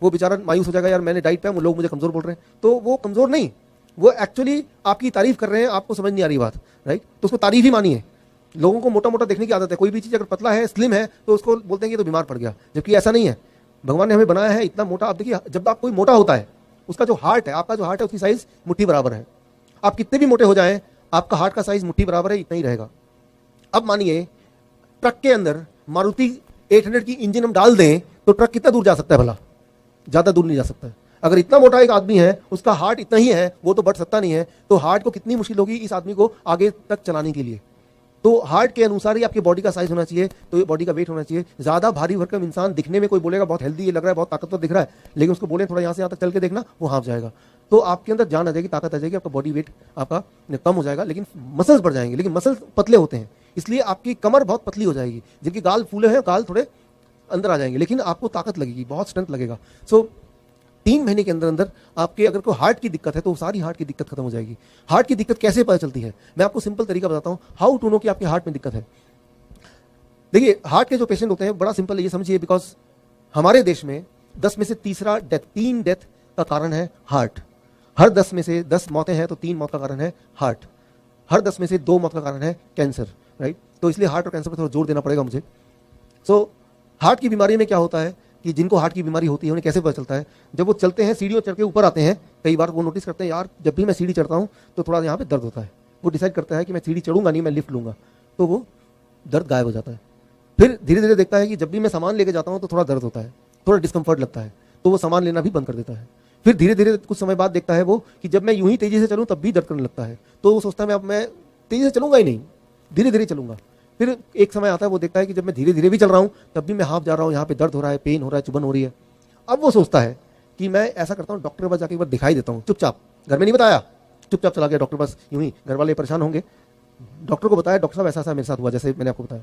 वो बेचारा मायूस हो जाएगा, यार मैंने डाइट पे वो लोग मुझे कमजोर बोल रहे हैं। तो वो कमजोर नहीं, वो एक्चुअली आपकी तारीफ कर रहे हैं, आपको समझ नहीं आ रही बात, राइट? तो उसको तारीफ ही मानिए। लोगों को मोटा मोटा देखने की आदत है, कोई भी चीज़ अगर पतला है, स्लिम है, तो उसको बोलते हैं कि तो बीमार पड़ गया, जबकि ऐसा नहीं है। भगवान ने हमें बनाया है इतना मोटा। आप देखिए, जब आप कोई मोटा होता है, उसका जो हार्ट है, आपका जो हार्ट है, उसकी साइज मुट्ठी बराबर है। आप कितने भी मोटे हो जाएं, आपका हार्ट का साइज मुट्ठी बराबर है, इतना ही रहेगा। अब मानिए ट्रक के अंदर मारुति 800 की इंजन हम डाल दें तो ट्रक कितना दूर जा सकता है भला? ज्यादा दूर नहीं जा सकता है। अगर इतना मोटा एक आदमी है, उसका हार्ट इतना ही है, वो तो बढ़ सकता नहीं है, तो हार्ट को कितनी मुश्किल होगी इस आदमी को आगे तक चलाने के लिए। तो हार्ट के अनुसार ही आपकी बॉडी का साइज होना चाहिए, तो ये बॉडी का वेट होना चाहिए। ज्यादा भारी भरकम इंसान दिखने में, कोई बोलेगा बहुत हेल्दी लग रहा है, बहुत ताकतवर दिख रहा है, लेकिन उसको बोले थोड़ा यहाँ से यहाँ तक चल के देखना, वो हाँफ जाएगा। तो आपके अंदर जान आ जाएगी, ताकत आ जाएगी, आपका बॉडी वेट आपका कम हो जाएगा, लेकिन मसल्स बढ़ जाएंगे। लेकिन मसल्स पतले होते हैं, इसलिए आपकी कमर बहुत पतली हो जाएगी। जिनके गाल फूले हैं, गाल थोड़े अंदर आ जाएंगे, लेकिन आपको ताकत लगेगी, बहुत स्ट्रेंथ लगेगा। सो 3 महीने के अंदर अंदर आपके अगर कोई हार्ट की दिक्कत है तो सारी हार्ट की दिक्कत खत्म हो जाएगी। हार्ट की दिक्कत कैसे पता चलती है? मैं आपको सिंपल तरीका बताता हूं, हाउ टू नो कि आपके हार्ट में दिक्कत है। देखिए, हार्ट के जो पेशेंट होते हैं, बड़ा सिंपल है, ये समझिए, बिकॉज हमारे देश में 10 में से तीसरा डेथ, 3 डेथ का कारण है हार्ट। हर 10 में से 10 मौतें हैं तो 3 मौत का कारण है हार्ट। हर 10 में से 2 मौत का कारण है कैंसर, राइट? तो इसलिए हार्ट और कैंसर पर थोड़ा जोर देना पड़ेगा मुझे। सो हार्ट की बीमारी में क्या होता है कि जिनको हार्ट की बीमारी होती है उन्हें कैसे पता चलता है? जब वो चलते हैं, सीढ़ियों चढ़ के ऊपर आते हैं, कई बार वो नोटिस करते हैं, यार जब भी मैं सीढ़ी चढ़ता हूँ तो थोड़ा यहाँ पे दर्द होता है। वो डिसाइड करता है कि मैं सीढ़ी चढ़ूंगा नहीं, मैं लिफ्ट लूंगा, तो वो दर्द गायब हो जाता है। फिर धीरे धीरे देखता है कि जब भी मैं सामान लेके जाता हूँ तो थोड़ा दर्द होता है, थोड़ा डिस्कम्फर्ट लगता है, तो वो सामान लेना भी बंद कर देता है। फिर धीरे धीरे कुछ समय बाद देखता है वो कि जब मैं यूं ही तेजी से चलूँ तब भी दर्द करने लगता है, तो वो सोचता है मैं तेजी से चलूंगा ही नहीं, धीरे धीरे चलूंगा। फिर एक समय आता है, वो देखता है कि जब मैं धीरे धीरे भी चल रहा हूँ तब भी मैं हाफ जा रहा हूँ, यहाँ पे दर्द हो रहा है, पेन हो रहा है, चुभन हो रही है। अब वो सोचता है कि मैं ऐसा करता हूँ, डॉक्टर के पास जाके एक बार दिखाई देता हूँ, चुपचाप, घर में नहीं बताया, चुपचाप चला गया डॉक्टर पास, यूं ही। घर वाले परेशान होंगे, डॉक्टर को बताया, डॉक्टर साहब ऐसा ऐसा मेरे साथ हुआ, जैसे मैंने आपको बताया।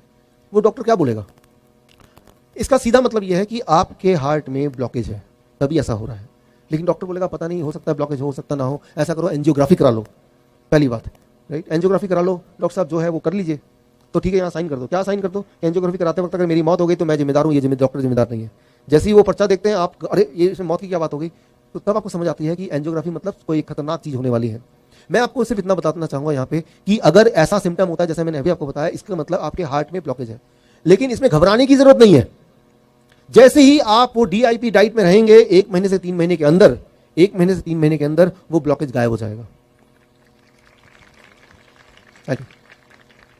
वो डॉक्टर क्या बोलेगा? इसका सीधा मतलब यह है कि आपके हार्ट में ब्लॉकेज है, तभी ऐसा हो रहा है। लेकिन डॉक्टर बोलेगा पता नहीं, हो सकता है ब्लॉकेज हो सकता ना हो, ऐसा करो एंजियोग्राफी करा लो, पहली बात, राइट? एंजियोग्राफी करा लो, डॉक्टर साहब जो है वो कर लीजिए, तो ठीक है, यहाँ साइन कर दो। क्या साइन कर दो? एंजियोग्राफी कराते वक्त अगर मेरी मौत हो गई तो मैं जिम्मेदार हूँ, ये डॉक्टर जिम्मेदार नहीं है। जैसे ही वो पर्चा देखते हैं आप, अरे ये इसमें मौत की क्या बात हो गई, तो तब आपको समझ आती है कि एंजियोग्राफी मतलब कोई खतरनाक चीज होने वाली है। मैं आपको सिर्फ इतना बताना चाहूंगा यहाँ पे कि अगर ऐसा सिम्टम होता है जैसे मैंने अभी आपको बताया, इसका मतलब आपके हार्ट में ब्लॉकेज है। लेकिन इसमें घबराने की जरूरत नहीं है। जैसे ही आप वो DIP डाइट में रहेंगे, 1 महीने से 3 महीने के अंदर, 1 महीने से 3 महीने के अंदर वो ब्लॉकेज गायब हो जाएगा।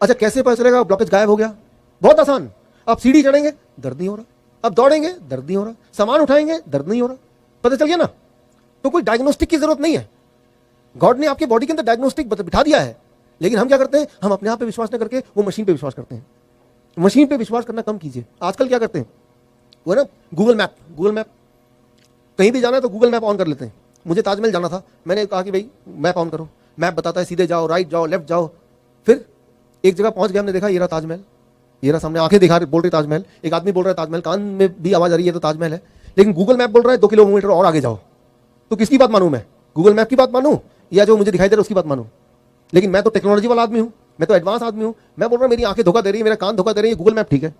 अच्छा, कैसे पता चलेगा ब्लॉकेज गायब हो गया? बहुत आसान। आप सीढ़ी चढ़ेंगे, दर्द नहीं हो रहा, अब दौड़ेंगे, दर्द नहीं हो रहा, सामान उठाएंगे, दर्द नहीं हो रहा, पता चल गया ना? तो कोई डायग्नोस्टिक की जरूरत नहीं है। गॉड ने आपके बॉडी के अंदर डायग्नोस्टिक बिठा दिया है, लेकिन हम क्या करते हैं? हम अपने आप पे विश्वास न करके वो मशीन पे विश्वास करते हैं। मशीन पे विश्वास करना कम कीजिए। आजकल क्या करते हैं, वो ना गूगल मैप, कहीं भी जाना है तो गूगल मैप ऑन कर लेते हैं। मुझे ताजमहल जाना था, मैंने कहा कि भाई मैप ऑन करो, मैप बताता है सीधे जाओ, राइट जाओ, लेफ्ट जाओ। फिर एक जगह पहुंच गया, हमने देखा ये रहा ताजमहल, ये रहा सामने, आंखें दिखा बोल रही ताजमहल, एक आदमी बोल रहा है ताजमहल, कान में भी आवाज आ रही है तो ताजमहल है, लेकिन गूगल मैप बोल रहा है 2 किलोमीटर और आगे जाओ। तो किसकी बात मानूं मैं? गूगल मैप की बात मानूं या जो मुझे दिखाई दे रहा है उसकी बात मानूं? लेकिन मैं तो टेक्नोलॉजी वाला आदमी हूं, मैं तो एडवांस आदमी हूं। मैं बोल रहा हूं मेरी आंखें धोखा दे रही है, मेरा कान धोखा दे रही है, गूगल मैप ठीक है।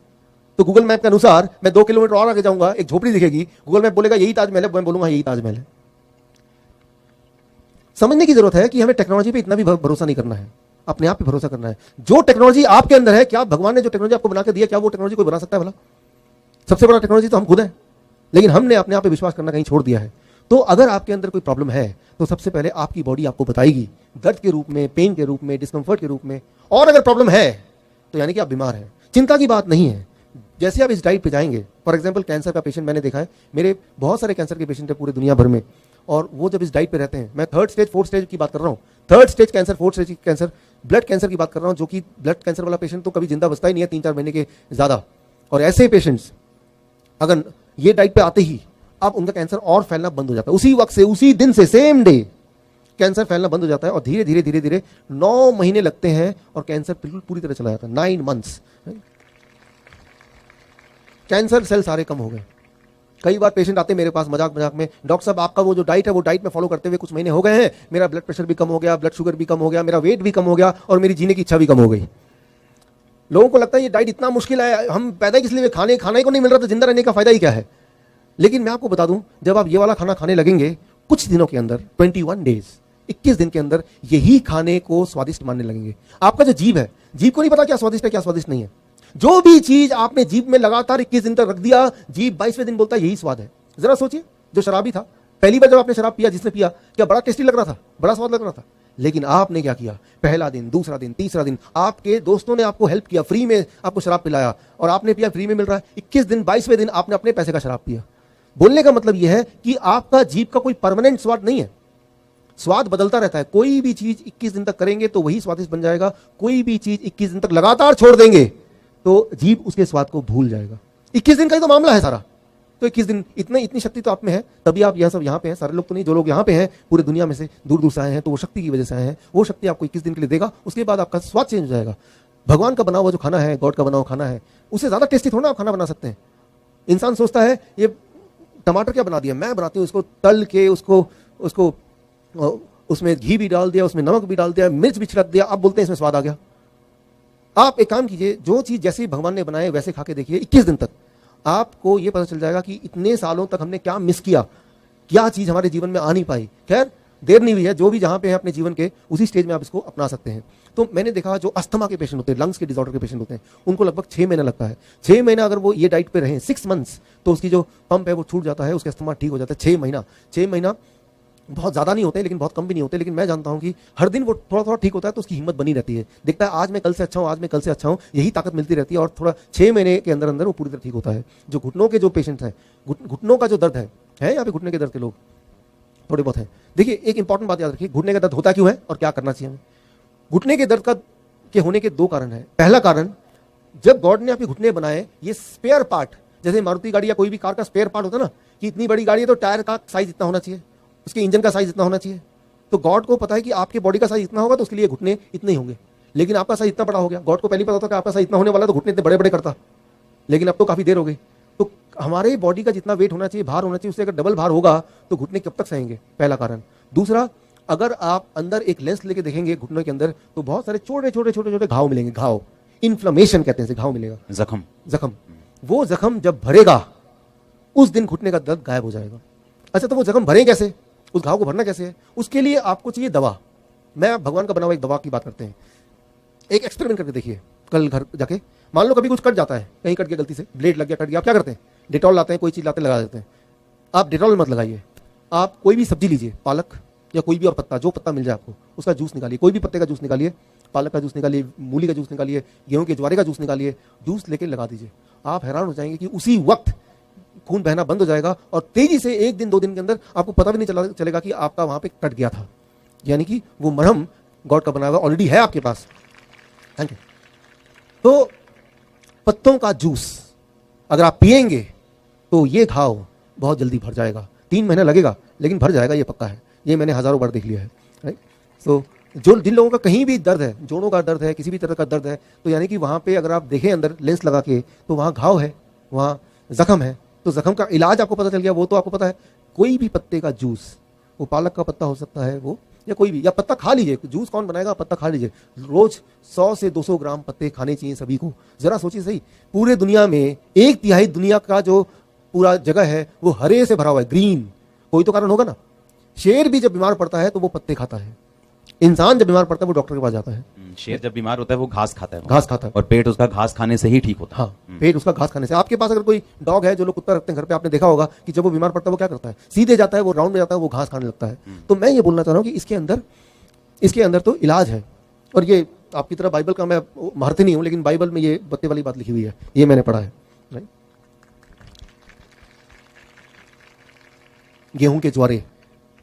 तो गूगल मैप के अनुसार मैं 2 किलोमीटर और आगे जाऊंगा, एक झोपड़ी दिखेगी, गूगल मैप बोलेगा यही ताजमहल है, मैं बोलूंगा यही ताजमहल है। समझने की जरूरत है कि हमें टेक्नोलॉजी पे इतना भी भरोसा नहीं करना है, अपने आप पे भरोसा करना है। जो टेक्नोलॉजी आपके अंदर है, क्या भगवान ने जो टेक्नोलॉजी आपको बना के दिया, क्या वो टेक्नोलॉजी कोई बना सकता है भला? सबसे बड़ा टेक्नोलॉजी तो हम खुद है, लेकिन हमने अपने आप पे विश्वास करना कहीं छोड़ दिया है। तो अगर आपके अंदर कोई प्रॉब्लम है तो सबसे पहले आपकी बॉडी आपको बताएगी, दर्द के रूप में, पेन के रूप में, डिस्कंफर्ट के रूप में। और अगर प्रॉब्लम है तो यानी कि आप बीमार हैं। चिंता की बात नहीं है। जैसे आप इस डाइट पे जाएंगे, फॉर एग्जांपल कैंसर का पेशेंट मैंने देखा है, मेरे बहुत सारे कैंसर के पेशेंट है पूरे दुनिया भर में, और वो जब इस डाइट पे रहते हैं, मैं 3rd स्टेज 4th स्टेज की बात कर रहा हूँ, 3rd stage cancer, 4th stage cancer, blood cancer की बात कर रहा हूँ, जो कि ब्लड कैंसर वाला पेशेंट तो कभी जिंदा बचता ही नहीं है 3-4 महीने के ज्यादा। और ऐसे पेशेंट्स अगर ये डाइट पे आते ही अब उनका कैंसर और फैलना बंद हो जाता है, उसी वक्त से, उसी दिन से, सेम डे कैंसर फैलना बंद हो जाता है, और धीरे धीरे धीरे धीरे 9 महीने लगते हैं और कैंसर बिल्कुल पूरी तरह चला जाता है। 9 मंथ्स कैंसर सेल सारे कम हो गए। कई बार पेशेंट आते हैं मेरे पास मजाक मजाक में, डॉक्टर साहब आपका वो जो डाइट है वो डाइट में फॉलो करते हुए कुछ महीने हो गए हैं, मेरा ब्लड प्रेशर भी कम हो गया, ब्लड शुगर भी कम हो गया, मेरा वेट भी कम हो गया और मेरी जीने की इच्छा भी कम हो गई। लोगों को लगता है ये डाइट इतना मुश्किल है, हम पैदा किस लिए, खाने को नहीं मिल रहा तो जिंदा रहने का फायदा ही क्या है। लेकिन मैं आपको बता दूं, जब आप ये वाला खाना खाने लगेंगे कुछ दिनों के अंदर, 21 डेज, 21 दिन के अंदर यही खाने को स्वादिष्ट मानने लगेंगे। आपका जो जीभ है, जीभ को नहीं पता क्या स्वादिष्ट है क्या स्वादिष्ट नहीं है। जो भी चीज आपने जीभ में लगातार 21 दिन तक रख दिया, जीभ 22वें दिन बोलता है यही स्वाद है। जरा सोचिए, जो शराबी था, पहली बार जब आपने शराब पिया, जिसने पिया, क्या बड़ा टेस्टी लग रहा था, बड़ा स्वाद लग रहा था। लेकिन आपने क्या किया, पहला दिन, दूसरा दिन, तीसरा दिन, आपके दोस्तों ने आपको हेल्प किया, फ्री में आपको शराब पिलाया और आपने पिया, फ्री में मिल रहा है। 21 दिन, 22वें दिन आपने अपने पैसे का शराब पिया। बोलने का मतलब यह है कि आपका जीभ का कोई परमानेंट स्वाद नहीं है, स्वाद बदलता रहता है। कोई भी चीज 21 दिन तक करेंगे तो वही स्वादिष्ट बन जाएगा, कोई भी चीज 21 दिन तक लगातार छोड़ देंगे तो जीभ उसके स्वाद को भूल जाएगा। 21 दिन का ही तो मामला है सारा। तो 21 दिन, इतनी शक्ति तो आप में है, तभी आप यह सब यहाँ पे हैं। सारे लोग तो नहीं, जो लोग यहाँ पे हैं पूरे दुनिया में से दूर दूर से आए हैं, तो वो शक्ति की वजह से आए हैं। वो शक्ति आपको 21 दिन के लिए देगा, उसके बाद आपका स्वाद चेंज हो जाएगा। भगवान का बना हुआ जो खाना है, गॉड का बना हुआ खाना है, उससे ज्यादा टेस्टी थोड़ा आप खाना बना सकते हैं। इंसान सोचता है ये टमाटर क्या बना दिया, मैं बनाती हूँ इसको तल के, उसको उसमें घी भी डाल दिया, उसमें नमक भी डाल दिया, मिर्च भी छिड़क दिया, आप बोलते हैं इसमें स्वाद आ गया। आप एक काम कीजिए, जो चीज जैसे ही भगवान ने बनाए वैसे खा के देखिए, 21 दिन तक आपको यह पता चल जाएगा कि इतने सालों तक हमने क्या मिस किया, क्या चीज हमारे जीवन में आ नहीं पाई। खैर देर नहीं हुई है, जो भी जहां पे है अपने जीवन के उसी स्टेज में आप इसको अपना सकते हैं। तो मैंने देखा जो अस्थमा के पेशेंट होते हैं, लंग्स के डिसऑर्डर के पेशेंट होते हैं, उनको लगभग 6 महीना लगता है। 6 महीना अगर वो ये डाइट पे रहें, 6 मंथ्स, तो उसकी जो पंप है वो छूट जाता है, उसका अस्थमा ठीक हो जाता है। 6 महीना बहुत ज्यादा नहीं होते लेकिन बहुत कम भी नहीं होते। लेकिन मैं जानता हूं कि हर दिन वो थोड़ा थोड़ा ठीक होता है, तो उसकी हिम्मत बनी रहती है। देखता है आज मैं कल से अच्छा हूं, आज मैं कल से अच्छा हूं, यही ताकत मिलती रहती है और थोड़ा 6 महीने के अंदर अंदर वो पूरी तरह ठीक होता है। जो घुटनों के जो पेशेंट हैं, घुटनों का जो दर्द है यहाँ पे घुटने के दर्द के लोग थोड़े बहुत हैं। देखिए एक इंपॉर्टेंट बात याद रखिए, घुटने का दर्द होता क्यों है और क्या करना चाहिए हमें। घुटने के दर्द के होने के 2 कारण है। पहला कारण, जब गॉड ने आपके घुटने बनाए, ये स्पेयर पार्ट, जैसे मारुति गाड़ी या कोई भी कार का स्पेयर पार्ट होता है ना, कि इतनी बड़ी गाड़ी है तो टायर का साइज इतना होना चाहिए, उसके इंजन का साइज इतना होना चाहिए। तो गॉड को पता है कि आपके बॉडी का साइज इतना होगा तो उसके लिए घुटने इतने ही होंगे। लेकिन आपका साइज इतना बड़ा हो गया, गॉड को पहले पता था कि आपका साइज इतना होने वाला, तो घुटने इतने बड़े बड़े करता। लेकिन अब तो काफी देर हो गई। तो हमारे बॉडी का जितना वेट होना चाहिए, भार होना चाहिए, उससे अगर डबल भार होगा तो घुटने कब तक सहेंगे, पहला कारण। दूसरा, अगर आप अंदर एक लेंस लेके देखेंगे घुटने के अंदर, तो बहुत सारे छोटे छोटे छोटे छोटे घाव मिलेंगे। घाव, इन्फ्लेमेशन कहते हैं, घाव मिलेगा, जख्म। वो जख्म जब भरेगा उस दिन घुटने का दर्द गायब हो जाएगा। अच्छा, तो वो जख्म भरे कैसे, उस घाव को भरना कैसे है, उसके लिए आपको चाहिए दवा। मैं भगवान का बना हुआ एक दवा की बात करते हैं। एक एक्सपेरिमेंट करके देखिए, कल घर जाके, मान लो कभी कुछ कट जाता है, कहीं कट गया, गलती से ब्लेड लग गया, कट गया, आप क्या करते हैं, डेटॉल लाते हैं, कोई चीज लाते लगा देते हैं। आप डेटॉल मत लगाइए, आप कोई भी सब्जी लीजिए, पालक या कोई भी और पत्ता, जो पत्ता मिल जाए आपको, उसका जूस निकालिए, कोई भी पत्ते का जूस निकालिए, पालक का जूस निकालिए, मूली का जूस निकालिए, गेहूं के ज्वारे का जूस निकालिए, जूस लेके लगा दीजिए। आप हैरान हो जाएंगे कि उसी वक्त खून बहना बंद हो जाएगा और तेजी से 1 दिन 2 दिन के अंदर आपको पता भी नहीं चलेगा कि आपका वहां पे कट गया था। यानी कि वो मरहम गॉड का बनाया हुआ ऑलरेडी है आपके पास। Thank you. तो पत्तों का जूस अगर आप पिएंगे तो ये घाव बहुत जल्दी भर जाएगा। 3 महीना लगेगा लेकिन भर जाएगा, ये पक्का है। ये मैंने हजारों बार देख लिया है, राइट। तो जिन लोगों का कहीं भी दर्द है, जोड़ों का दर्द है, किसी भी तरह का दर्द है, तो यानी कि वहां पे अगर आप देखें अंदर लेंस लगा के, तो वहां घाव है, वहां जख्म है। तो जख्म का इलाज आपको पता चल गया, वो तो आपको पता है। कोई भी पत्ते का जूस, वो पालक का पत्ता हो सकता है, वो या कोई भी, या पत्ता खा लीजिए, जूस कौन बनाएगा, पत्ता खा लीजिए। रोज 100 से 200 ग्राम पत्ते खाने चाहिए सभी को। जरा सोचिए सही, पूरे दुनिया में 1/3 दुनिया का जो पूरा जगह है वो हरे से भरा हुआ है, ग्रीन। कोई तो कारण होगा ना। शेर भी जब बीमार पड़ता है तो वो पत्ते खाता है। इंसान जब बीमार पड़ता है वो डॉक्टर के पास जाता है। शेर जब बीमार होता है वो घास खाता है, घास खाता है, और पेट उसका घास खाने से ही ठीक होता है। हाँ, पेट उसका घास खाने से। आपके पास अगर कोई डॉग है, जो लोग कुत्ता रखते हैं घर पे, आपने देखा होगा कि जब वो बीमार पड़ता है वो क्या करता है, सीधे जाता है, वो राउंड में जाता है, वो घास खाने लगता है। तो मैं ये बोलना चाह रहा हूँ कि इसके अंदर तो इलाज है। और ये आपकी तरह बाइबल का मैं महर्ती नहीं हूँ, लेकिन बाइबल में ये पत्ते वाली बात लिखी हुई है, ये मैंने पढ़ा है। गेहूं के ज्वारे,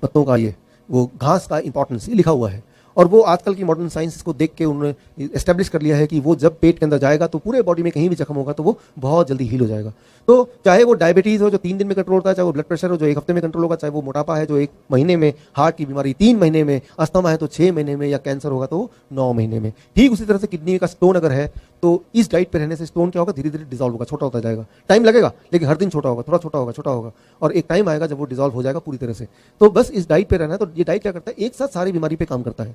पत्तों का ये, वो घास का इंपॉर्टेंस लिखा हुआ है। और वो आजकल की मॉडर्न साइंस को देख के उन्होंने एस्टेब्लिश कर लिया है कि वो जब पेट के अंदर जाएगा तो पूरे बॉडी में कहीं भी जख्म होगा तो वो बहुत जल्दी हील हो जाएगा। तो चाहे वो डायबिटीज हो जो 3 दिन में कंट्रोल होता है, चाहे वो ब्लड प्रेशर हो जो 1 हफ्ते में कंट्रोल होगा, चाहे वो मोटापा है जो 1 महीने में, हार्ट की बीमारी 3 महीने में, अस्थमा है तो 6 महीने में, या कैंसर होगा तो 9 महीने में। ठीक उसी तरह से किडनी का स्टोन अगर है तो इस डाइट पे रहने से स्टोन क्या होगा, धीरे धीरे डिजॉल्व होगा, छोटा होता जाएगा, टाइम लगेगा लेकिन हर दिन छोटा होगा, थोड़ा छोटा होगा, छोटा होगा, और एक टाइम आएगा जब वो डिजॉल्व हो जाएगा पूरी तरह से। तो बस इस डाइट पे रहना है। तो ये डाइट क्या करता है, एक साथ सारी बीमारी पे काम करता है।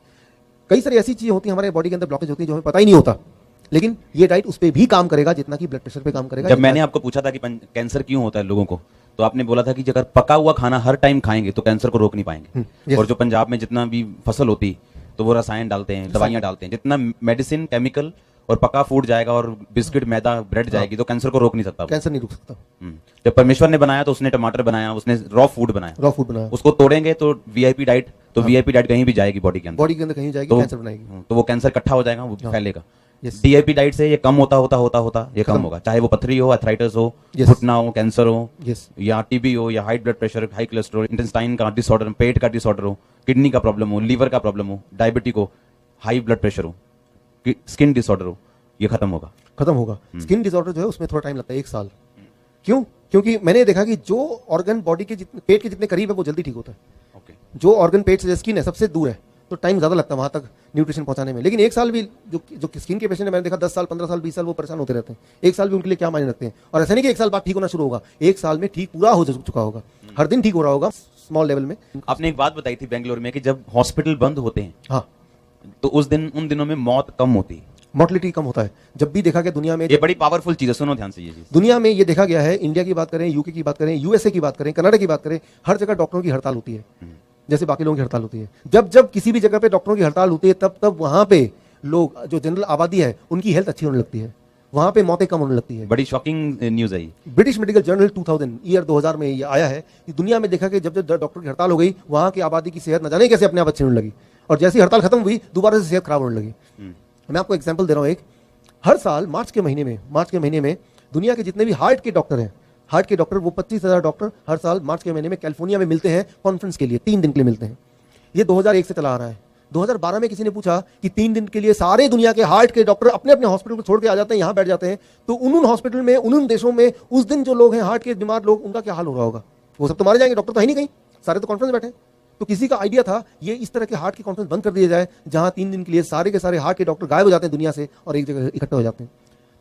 कई सारी ऐसी चीजें होती हैं हमारे बॉडी के अंदर, ब्लॉकेज होती है जो हमें पता ही नहीं होता, लेकिन ये डाइट उस पर भी काम करेगा जितना कि ब्लड प्रेशर पे काम करेगा। जब मैंने आपको पूछा था कि कैंसर क्यों होता है लोगों को, तो आपने बोला था कि अगर पका हुआ खाना हर टाइम खाएंगे तो कैंसर को रोक नहीं पाएंगे। yes. और जो पंजाब में जितना भी फसल होती तो वो रसायन डालते हैं, दवाइयां डालते हैं, जितना मेडिसिन केमिकल और पका फूड जाएगा और बिस्किट मैदा ब्रेड जाएगी तो कैंसर को रोक नहीं सकता। कैंसर नहीं रोक सकता। जब परमेश्वर ने बनाया तो उसने टमाटर बनाया, उसने रॉ फूड बनाया, उसको तोड़ेंगे तो वीआईपी डाइट, तो वीआईपी डाइट कहीं भी जाएगी बॉडी के अंदर कहीं जाएगी, कैंसर बनाएगी, तो वो कैंसर इकट्ठा हो जाएगा, वो फैलेगा। डीआईपी डाइट से ये कम होता ये कम होगा, चाहे वो पथरी हो, अर्थराइटिस हो, घुटना हो, कैंसर हो, या टीबी हो, या high blood pressure, high cholesterol, intestine का डिसऑर्डर, पेट का डिसऑर्डर हो, किडनी का प्रॉब्लम हो, लीवर का प्रॉब्लम हो, डायबिटिक हो, हाई ब्लड प्रेशर हो, स्किन डिसऑर्डर हो, ये खत्म होगा। स्किन डिसऑर्डर जो है उसमें थोड़ा टाइम लगता है, 1 साल। क्यों? क्योंकि मैंने देखा कि जो ऑर्गन बॉडी के पेट के जितने करीब है वो जल्दी ठीक होता है। जो ऑर्गन पेट से स्किन है सबसे दूर है तो टाइम ज्यादा लगता है वहां तक न्यूट्रिशन पहुंचाने में। लेकिन 1 साल भी जो स्किन के पेशेंट है, मैंने देखा 10 साल 15 साल 20 साल वो परेशान होते रहते हैं। 1 साल भी उनके लिए क्या मायने रखते हैं। और ऐसा नहीं कि 1 साल बाद ठीक होना शुरू होगा, 1 साल में ठीक पूरा हो चुका होगा, हर दिन ठीक हो रहा होगा स्मॉल लेवल में। आपने एक बात बताई थी बेंगलोर में कि जब हॉस्पिटल बंद होते हैं, हाँ, तो उन दिनों में मौत कम होती है, मोर्टलिटी कम होता है। जब भी देखा गया दुनिया में, ये बड़ी पावरफुल चीज है, सुनो ध्यान से ये चीज। दुनिया में ये देखा गया है, इंडिया की बात करें, यूके की बात करें, यूएसए की बात करें, कनाडा की बात करें, हर जगह डॉक्टरों की हड़ताल होती है जैसे बाकी लोगों की हड़ताल होती है। जब किसी भी जगह पे डॉक्टरों की हड़ताल होती है तब वहां पे लोग, जो जनरल आबादी है, उनकी हेल्थ अच्छी होने लगती है, वहां पे मौतें कम होने लगती है। बड़ी शॉकिंग न्यूज है। ब्रिटिश मेडिकल जर्नल 2000 में ये आया है कि दुनिया में देखा कि जब डॉक्टर की हड़ताल हो गई, वहां की आबादी की सेहत न जाने कैसे अपने आप अच्छी होने लगी, और जैसी हड़ताल खत्म हुई दोबारा से सेहत खराब होने लगी। मैं आपको एग्जाम्पल दे रहा हूँ। एक हर साल मार्च के महीने में दुनिया के जितने भी हार्ट के डॉक्टर हैं, वो 25,000 डॉक्टर हर साल मार्च के महीने में कैलिफोर्निया में मिलते हैं कॉन्फ्रेंस के लिए, 3 दिन के लिए मिलते हैं। ये 2001 से चला आ रहा है। 2012 में किसी ने पूछा कि 3 दिन के लिए सारे दुनिया के हार्ट के डॉक्टर अपने अपने हॉस्पिटल को छोड़ के आ जाते हैं, यहाँ बैठ जाते हैं, तो उन हॉस्पिटल में, उन देशों में उस दिन जो लोग हैं हार्ट के बीमार लोग, उनका क्या हाल हो रहा होगा। वो सब तो मारे जाएंगे, डॉक्टर तो है नहीं कहीं, सारे तो कॉन्फ्रेंस बैठे। तो किसी का आइडिया था ये इस तरह के हार्ट की कॉन्फ्रेंस बंद कर दिया जाए, जहां 3 दिन के लिए सारे के सारे हार्ट के डॉक्टर गायब हो जाते हैं दुनिया से और एक जगह इकट्ठे हो जाते हैं।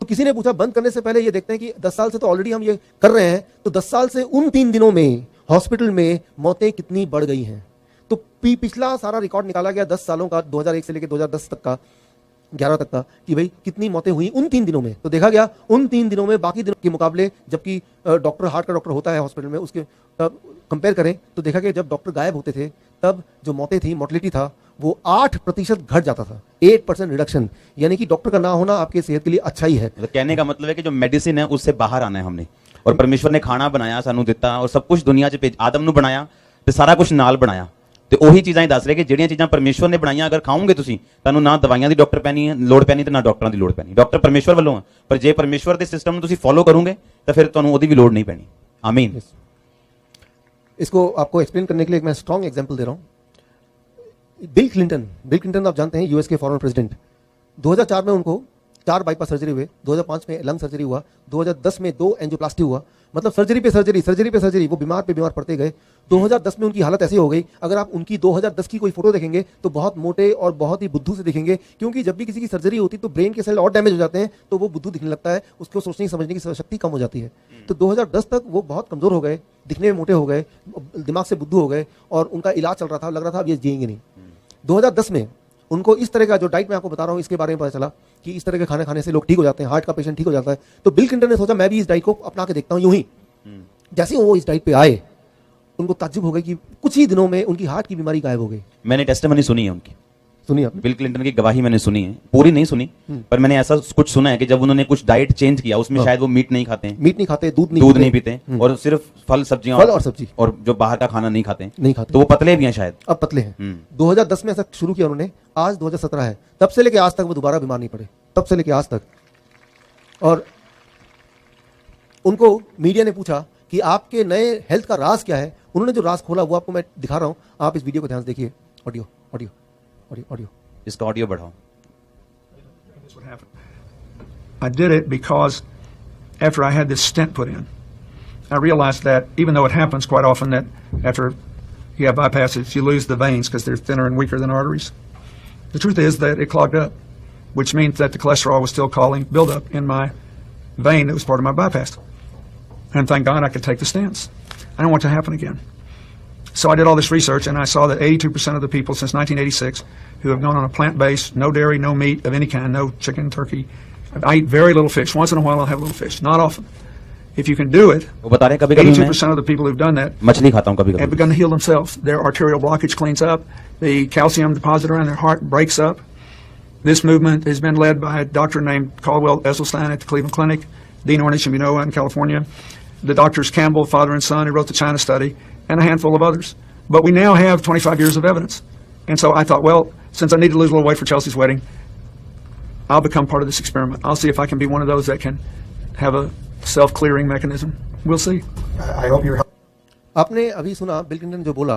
तो किसी ने पूछा बंद करने से पहले ये देखते हैं कि 10 साल से तो ऑलरेडी हम ये कर रहे हैं, तो 10 साल से उन 3 दिनों में हॉस्पिटल में मौतें कितनी बढ़ गई हैं। तो पिछला सारा रिकॉर्ड निकाला गया 10 सालों का, 2001 से लेकर 2010 तक का, 11 तक का, कि भाई कितनी मौतें हुई उन 3 दिनों में। तो देखा गया उन 3 दिनों में बाकी दिनों के मुकाबले, जबकि डॉक्टर, हार्ट का डॉक्टर होता है हॉस्पिटल में, उसके कंपेयर करें तो देखा गया जब डॉक्टर गायब होते थे तब जो मौतें थी, मोर्टलिटी था, वो 8% घट जाता था। 8% रिडक्शन, यानी कि डॉक्टर का ना होना आपके सेहत के लिए अच्छा ही है। तो कहने का मतलब है कि जो मेडिसिन है उससे बाहर आना है हमने, और परमेश्वर ने खाना बनाया, सानू दिता, और सब कुछ दुनिया च आदम ਨੂੰ ਬਣਾਇਆ ਤੇ ਸਾਰਾ ਕੁਝ ਨਾਲ ਬਣਾਇਆ, ਤੇ ਉਹੀ ਚੀਜ਼ਾਂ ਹੀ ਦੱਸ ਰਹੇ ਕਿ ਜਿਹੜੀਆਂ ਚੀਜ਼ਾਂ ਪਰਮੇਸ਼ਵਰ ਨੇ ਬਣਾਈਆਂ ਅਗਰ ਖਾਓਗੇ ਤੁਸੀਂ, ਤੁਹਾਨੂੰ ਨਾ ਦਵਾਈਆਂ ਦੀ ਡਾਕਟਰ ਪੈਣੀ ਹੈ, ਲੋੜ ਪੈਣੀ, ਤੇ ਨਾ ਡਾਕਟਰਾਂ ਦੀ ਲੋੜ ਪੈਣੀ। ਡਾਕਟਰ ਪਰਮੇਸ਼ਵਰ ਵੱਲੋਂ ਹੈ, ਪਰ ਜੇ ਪਰਮੇਸ਼ਵਰ ਦੇ ਸਿਸਟਮ ਨੂੰ ਤੁਸੀਂ ਫੋਲੋ ਕਰੋਗੇ ਤਾਂ ਫਿਰ ਤੁਹਾਨੂੰ ਉਹਦੀ ਵੀ ਲੋੜ ਨਹੀਂ ਪੈਣੀ। ਆमीन। इसको आपको एक्सप्लेन करने के लिए मैं स्ट्रॉन्ग एग्जांपल दे रहा हूं। बिल क्लिंटन आप जानते हैं, यूएस के फॉरेन प्रेसिडेंट। 2004 में उनको 4 बाईपास सर्जरी हुए, 2005 में लंग सर्जरी हुआ, 2010 में 2 एंजियोप्लास्टी हुआ, मतलब सर्जरी पे सर्जरी, वो बीमार पे बीमार पड़ते गए। 2010 में उनकी हालत ऐसी हो गई, अगर आप उनकी 2010 की कोई फोटो देखेंगे तो बहुत मोटे और बहुत ही बुद्धू से दिखेंगे, क्योंकि जब भी किसी की सर्जरी होती तो ब्रेन के सेल और डैमेज हो जाते हैं, तो वो बुद्धू दिखने लगता है, उसको सोचने समझने की शक्ति कम हो जाती है। तो 2010 तक वो बहुत कमजोर हो गए, दिखने में मोटे हो गए, दिमाग से बुद्धू हो गए, और उनका इलाज चल रहा था, लग रहा था अब ये जिएंगे नहीं। 2010 में उनको इस तरह का जो डाइट मैं आपको बता रहा हूँ इसके बारे में पता चला कि इस तरह के खाने खाने से लोग ठीक हो जाते हैं, हार्ट का पेशेंट ठीक हो जाता है। तो बिल क्लिंटन ने सोचा मैं भी इस डाइट को अपना के देखता हूँ। यूं ही जैसे वो इस डाइट पे आए, उनको ताज्जुब हो गई कि कुछ ही दिनों में उनकी हार्ट की बीमारी गायब हो गई। मैंने टेस्टिमनी सुनी है उनकी, सुनी आपने? बिल क्लिंटन की गवाही मैंने सुनी है, पूरी नहीं सुनी, पर मैंने ऐसा कुछ सुना है कि जब उन्होंने कुछ डाइट चेंज किया, उसमें शायद वो मीट नहीं खाते, दूध नहीं पीते, और सिर्फ फल सब्जियां और सब्जी, और जो बाहर का खाना नहीं खाते, तो वो पतले भी हैं शायद, अब पतले हैं। 2010 में ऐसा शुरू किया उन्होंने, आज 2017 है, तब से लेके आज तक वो दोबारा बीमार नहीं पड़े, तब से लेके आज तक। और उनको मीडिया ने पूछा कि आपके नए हेल्थ का राज क्या है। उन्होंने जो राज खोला वो आपको मैं दिखा रहा हूं, आप इस वीडियो को ध्यान से देखिए। ऑडियो इसका ऑडियो बढ़ाओ। I did it because after I had this stent put in, I realized that even though it happens quite often that after you have bypasses, you lose the veins because they're thinner and weaker than arteries. The truth is that it clogged up. which means that the cholesterol was still causing buildup in my vein that was part of my bypass. And thank God I could take the stents. I don't want it to happen again. So I did all this research, and I saw that 82% of the people since 1986 who have gone on a plant-based, no dairy, no meat of any kind, no chicken, turkey. I eat very little fish. Once in a while I'll have a little fish, not often. If you can do it, वो बता रहे हैं कभी-कभी 82% of the people who've done that मैं मछली खाता हूँ have कभी-कभी begun to heal themselves. Their arterial blockage cleans up. The calcium deposit around their heart breaks up. This movement has been led by a doctor named Caldwell Esselstyn at the Cleveland Clinic, Dean Ornish, you know, in California, the doctors Campbell, father and son, who wrote the China study, and a handful of others. But we now have 25 years of evidence. And so I thought, well, since I need to lose a little weight for Chelsea's wedding, I'll become part of this experiment. I'll see if I can be one of those that can have a self-clearing mechanism. We'll see. I hope you're आपने अभी सुना बिल क्लिंटन जो बोला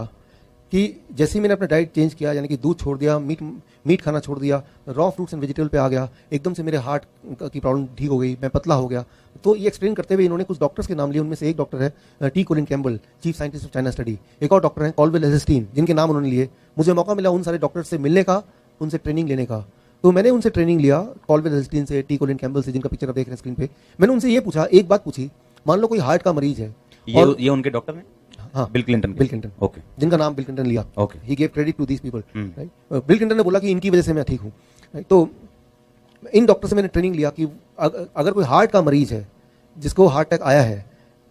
कि जैसे ही मैंने अपना डाइट चेंज किया, यानी कि दूध छोड़ दिया, मीट खाना छोड़ दिया, रॉ फ्रूट्स एंड वेजिटेबल पे आ गया, एकदम से मेरे हार्ट की प्रॉब्लम ठीक हो गई, मैं पतला हो गया। तो ये एक्सप्लेन करते हुए इन्होंने कुछ डॉक्टर्स के नाम लिए। उनमें से एक डॉक्टर है T Colin Campbell, chief scientist of China study. एक और डॉक्टर है कॉल्डवेल एसेस्टीन, जिनके नाम उन्होंने लिए। मुझे मौका मिला उन सारे डॉक्टर से मिलने का, उनसे ट्रेनिंग लेने का। तो मैंने उनसे ट्रेनिंग लिया, कॉल्डवेल एसेस्टीन से, टी कोलिन कैम्बल से, जिनका पिक्चर आप देख रहे हैं स्क्रीन पे। मैंने उनसे ये पूछा, एक बात पूछी, मान लो कोई हार्ट का मरीज है, ये उनके डॉक्टर हैं? हाँ, बिल क्लिंटन। ओके, जिनका नाम बिल क्लिंटन लिया। Okay, he gave credit to these people, right. Bill Clinton ने बोला कि इनकी वजह से मैं ठीक हूँ, राइट। तो इन डॉक्टर से मैंने ट्रेनिंग लिया कि अगर कोई हार्ट का मरीज है जिसको हार्ट अटैक आया है,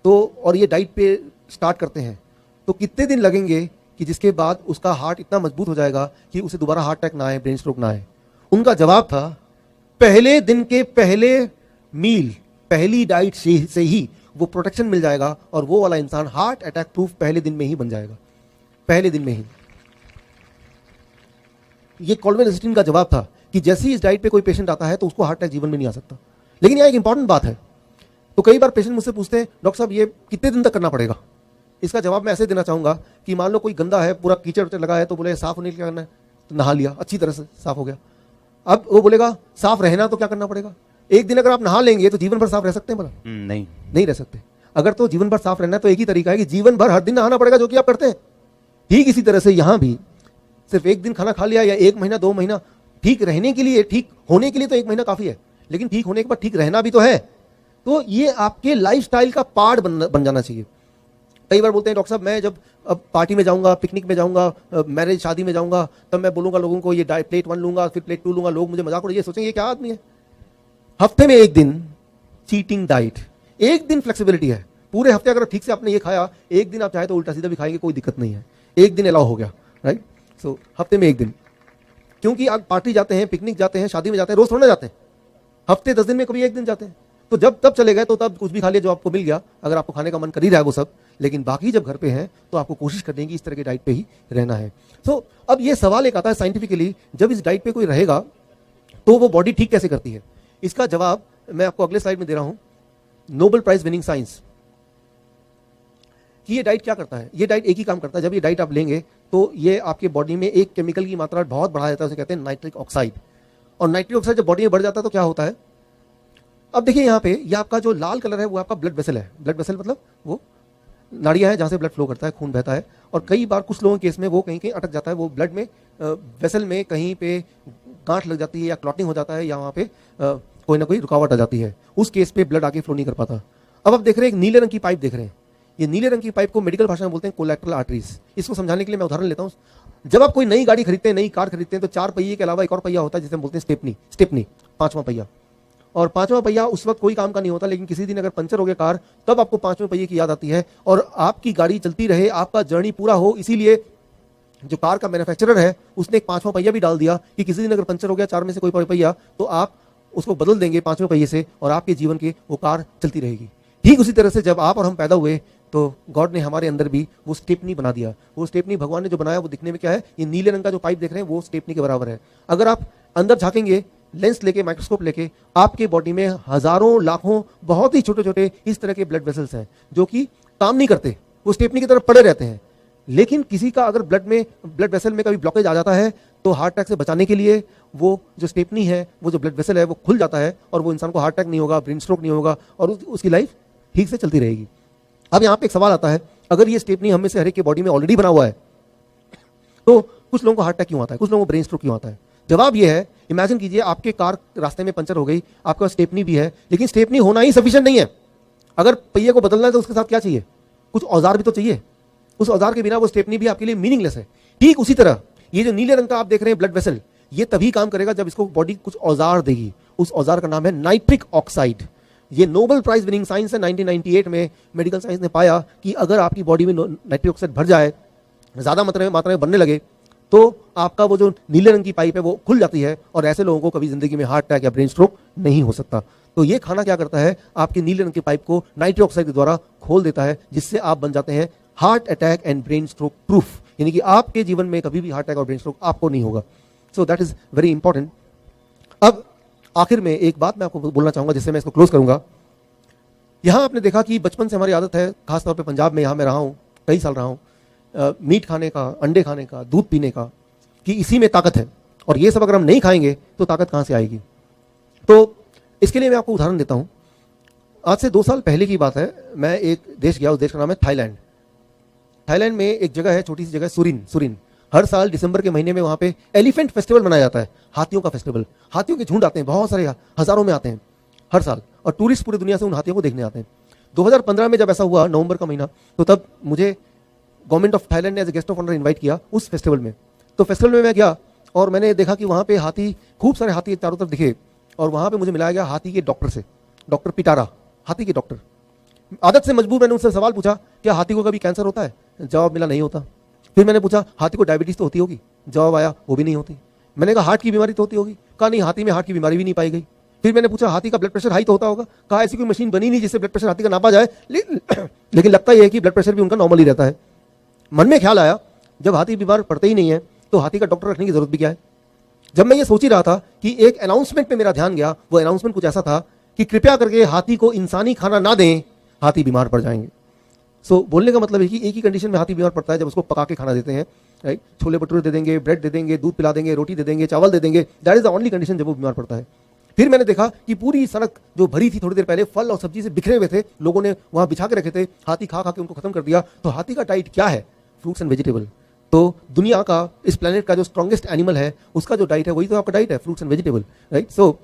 तो और ये डाइट पे स्टार्ट करते हैं, तो कितने दिन लगेंगे कि जिसके बाद उसका हार्ट इतना मजबूत हो जाएगा कि उसे दोबारा हार्ट अटैक ना आए, ब्रेन स्ट्रोक ना आए। उनका जवाब था, पहले दिन के पहले मील, पहली डाइट से ही वो प्रोटेक्शन मिल जाएगा और वो वाला इंसान हार्ट अटैक प्रूफ पहले दिन में ही बन जाएगा, पहले दिन में ही। ये कॉल्डवेल एसेस्टीन का जवाब था कि जैसे ही इस डाइट पे कोई पेशेंट आता है तो उसको हार्ट अटैक जीवन में नहीं आ सकता। लेकिन यहाँ एक इंपॉर्टेंट बात है, तो कई बार पेशेंट मुझसे पूछते हैं, डॉक्टर साहब ये कितने दिन तक करना पड़ेगा? इसका जवाब मैं ऐसे देना चाहूंगा कि मान लो कोई गंदा है, पूरा कीचड़ लगा है, तो बोले साफ होने के लिए क्या करना है? तो नहा लिया, अच्छी तरह से साफ हो गया। अब वो बोलेगा साफ रहना तो क्या करना पड़ेगा? एक दिन अगर आप नहा लेंगे तो जीवन भर साफ रह सकते हैं? भला नहीं रह सकते। अगर तो जीवन भर साफ रहना है तो एक ही तरीका है कि जीवन भर हर दिन नहाना पड़ेगा, जो कि आप करते हैं। ठीक इसी तरह से यहां भी सिर्फ एक दिन खाना खा लिया या 1 महीना 2 महीना, ठीक रहने के लिए, ठीक होने के लिए तो 1 महीना काफी है, लेकिन ठीक होने के बाद ठीक रहना भी तो है। तो ये आपके लाइफस्टाइल का पार्ट बन जाना चाहिए। कई बार बोलते हैं, डॉक्टर साहब मैं जब अब पार्टी में जाऊंगा, पिकनिक में जाऊंगा, मैरिज शादी में जाऊंगा, तब मैं बोलूंगा लोगों को ये प्लेट 1 लूंगा, फिर प्लेट 2 लूंगा, लोग मुझे मजाक उड़ाएंगे, ये सोचेंगे ये क्या आदमी है। हफ्ते में 1 दिन चीटिंग डाइट, 1 दिन फ्लेक्सिबिलिटी है। पूरे हफ्ते अगर ठीक से आपने ये खाया, 1 दिन आप चाहे तो उल्टा सीधा भी खाएंगे, कोई दिक्कत नहीं है। 1 दिन अलाउ हो गया, राइट। सो हफ्ते में 1 दिन, क्योंकि आप पार्टी जाते हैं, पिकनिक जाते हैं, शादी में जाते हैं, रोज थोड़ा जाते हैं, हफ्ते 10 दिन में कभी 1 दिन जाते हैं। तो जब तब चले गए तो तब कुछ भी खा लिया जो आपको मिल गया, अगर आपको खाने का मन कर ही रहा है वो सब। लेकिन बाकी जब घर पे हैं तो आपको कोशिश करनी है कि इस तरह के डाइट पे ही रहना है। सो अब ये सवाल एक आता है साइंटिफिकली, जब इस डाइट पे कोई रहेगा तो वो बॉडी ठीक कैसे करती है? इसका जवाब मैं आपको अगले स्लाइड में दे रहा हूं। नोबेल प्राइज विनिंग साइंस कि ये डाइट क्या करता है। ये डाइट एक ही काम करता है, जब ये डाइट आप लेंगे तो ये आपके बॉडी में एक केमिकल की मात्रा बहुत बढ़ा देता है, उसे कहते हैं नाइट्रिक ऑक्साइड। और नाइट्रिक ऑक्साइड जब बॉडी में बढ़ जाता है तो क्या होता है? अब देखिए यहाँ पे ये आपका जो लाल कलर है वो आपका ब्लड वेसल है। ब्लड वेसल मतलब वो नाड़ियां हैं जहां से ब्लड फ्लो करता है, खून बहता है। और कई बार कुछ लोगों के केस में वो कहीं कहीं अटक जाता है, वो ब्लड में वेसल में कहीं पे गांठ लग जाती है या क्लॉटिंग हो जाता है, या वहां पे कोई ना कोई रुकावट आ जाती है, उस केस पे ब्लड आगे फ्लो नहीं कर पाता। अब आप देख रहे हैं एक नीले रंग की पाइप देख रहे हैं। ये नीले रंग की पाइप को मेडिकल भाषा में बोलते हैं कोलैटरल आर्टरीज। इसको समझाने के लिए मैं उदाहरण लेता हूँ। जब आप कोई नई गाड़ी खरीदते हैं, नई कार खरीदते हैं, तो 4 पहिए के अलावा एक और पहिया होता है जिसे हम बोलते हैं स्टेपनी, 5वां पहिया। और 5वां पहिया उस वक्त कोई काम का नहीं होता, लेकिन किसी दिन अगर पंचर हो गया कार, तब आपको 5वें पहिए की याद आती है और आपकी गाड़ी चलती रहे, आपका जर्नी पूरा हो। इसीलिए जो कार का मैन्युफैक्चरर है उसने एक 5वां पहिया भी डाल दिया कि किसी दिन अगर पंचर हो गया 4 में से कोई पहिया, तो आप उसको बदल देंगे 5वें पहिए से और आपके जीवन की वो कार चलती रहेगी। ठीक उसी तरह से जब आप और हम पैदा हुए तो गॉड ने हमारे अंदर भी वो स्टेपनी बना दिया। वो स्टेपनी भगवान ने जो बनाया वो दिखने में क्या है? ये नीले रंग का जो पाइप देख रहे हैं वो स्टेपनी के बराबर है। अगर आप अंदर झांकेंगे लेंस लेके, माइक्रोस्कोप लेके, आपके बॉडी में हजारों लाखों बहुत ही छोटे छोटे इस तरह के ब्लड वेसल्स हैं जो कि काम नहीं करते, वो स्टेपनी की तरफ पड़े रहते हैं। लेकिन किसी का अगर ब्लड वेसल में कभी ब्लॉकेज आ जाता है तो हार्ट अटैक से बचाने के लिए वो जो स्टेपनी है, वो जो ब्लड वेसल है, वो खुल जाता है और वो इंसान को हार्ट अटैक नहीं होगा, ब्रेन स्ट्रोक नहीं होगा और उसकी लाइफ ठीक से चलती रहेगी। अब यहाँ पे एक सवाल आता है, अगर ये स्टेपनी हम में से हर एक के बॉडी में ऑलरेडी बना हुआ है तो कुछ लोगों को हार्ट अटैक क्यों आता है, कुछ लोगों को ब्रेन स्ट्रोक क्यों आता है? जवाब ये है इमेजिन कीजिए आपके कार रास्ते में पंचर हो गई, आपके पास स्टेपनी भी है, लेकिन स्टेपनी होना ही सफिशिएंट नहीं है। अगर पहिए को बदलना है तो उसके साथ क्या चाहिए? कुछ औजार भी तो चाहिए। उस औजार के बिना वो स्टेपनी भी आपके लिए मीनिंगलेस है। ठीक उसी तरह ये जो नीले रंग का आप देख रहे हैं ब्लड वेसल, ये तभी काम करेगा जब इसको बॉडी कुछ औजार देगी। उस औजार का नाम है नाइट्रिक ऑक्साइड। ये नोबेल प्राइज विनिंग साइंस है। 1998 में मेडिकल साइंस ने पाया कि अगर आपकी बॉडी में नाइट्रिक ऑक्साइड भर जाए, ज्यादा मात्रा में बनने लगे, तो आपका वो जो नीले रंग की पाइप है वो खुल जाती है और ऐसे लोगों को कभी जिंदगी में हार्ट अटैक या ब्रेन स्ट्रोक नहीं हो सकता। तो ये खाना क्या करता है, आपके नीले रंग की पाइप को नाइट्रिक ऑक्साइड के द्वारा खोल देता है, जिससे आप बन जाते हैं heart attack and brain stroke proof, यानी कि आपके जीवन में कभी भी हार्ट अटैक और ब्रेन स्ट्रोक आपको नहीं होगा। So that is very important. अब आखिर में एक बात मैं आपको बोलना चाहूंगा जिससे मैं इसको क्लोज करूंगा। यहां आपने देखा कि बचपन से हमारी आदत है, खासतौर पे पंजाब में, यहां मैं रहा हूं, कई साल रहा हूं, मीट खाने का, अंडे खाने का, दूध पीने का, कि इसी में ताकत है, और ये सब अगर हम नहीं खाएंगे तो ताकत कहां से आएगी। तो इसके लिए मैं आपको उदाहरण देता हूं। आज से 2 साल पहले की बात है, मैं एक देश गया, उस देश का नाम है थाईलैंड। थाईलैंड में एक जगह है, छोटी सी जगह, सुरिन। हर साल दिसंबर के महीने में वहां पे एलिफेंट फेस्टिवल मनाया जाता है, हाथियों का फेस्टिवल। हाथियों के झुंड आते हैं, बहुत सारे, हजारों में आते हैं हर साल, और टूरिस्ट पूरी दुनिया से उन हाथियों को देखने आते हैं। 2015 में जब ऐसा हुआ, नवंबर का महीना, तो तब मुझे गवर्नमेंट ऑफ थाईलैंड ने as a guest of honour invite किया उस फेस्टिवल में। तो फेस्टिवल में मैं गया और मैंने देखा कि वहाँ पे हाथी, खूब सारे हाथी चारों तरफ दिखे, और वहाँ पे मुझे मिलाया गया हाथी के डॉक्टर से, डॉक्टर पिटारा, हाथी के डॉक्टर। आदत से मजबूर मैंने उनसे सवाल पूछा, क्या हाथी को कभी कैंसर होता है? जवाब मिला, नहीं होता। फिर मैंने पूछा, हाथी को डायबिटीज तो होती होगी? जवाब आया, वो भी नहीं होती। मैंने कहा, हार्ट की बीमारी तो होती होगी? कहा, नहीं, हाथी में हार्ट की बीमारी भी नहीं पाई गई। फिर मैंने पूछा, हाथी का ब्लड प्रेशर हाई तो होता होगा? कहा, ऐसी कोई मशीन बनी नहीं जिससे ब्लड प्रेशर हाथी का नापा जाए, लेकिन लगता ही है कि ब्लड प्रेशर भी उनका नॉर्मल ही रहता है। मन में ख्याल आया, जब हाथी बीमार पड़ते ही नहीं है तो हाथी का डॉक्टर रखने की जरूरत भी क्या है। जब मैं ये सोच ही रहा था कि एक अनाउंसमेंट पे मेरा ध्यान गया। वो अनाउंसमेंट कुछ ऐसा था कि कृपया करके हाथी को इंसानी खाना ना दें, हाथी बीमार पड़ जाएंगे। सो बोलने का मतलब है कि एक ही कंडीशन में हाथी बीमार पड़ता है, जब उसको पका के खाना देते हैं, राइट। छोले भटूरे दे देंगे, ब्रेड दे देंगे, दूध पिला देंगे, रोटी दे देंगे, चावल दे देंगे, that is the only condition जब वो बीमार पड़ता है। फिर मैंने देखा कि पूरी सड़क जो भरी थी थोड़ी देर पहले फल और सब्जी से बिखरे हुए थे, लोगों ने वहां बिछा के रखे थे, हाथी खा खा के उनको खत्म कर दिया। तो हाथी का डाइट क्या है? Fruits and vegetable. तो दुनिया का, इस प्लेनेट का जो स्ट्रॉन्गेस्ट एनिमल है, उसका जो डाइट है वही तो आपका डाइट है, फ्रूट्स एंड वेजिटेबल, राइट। सो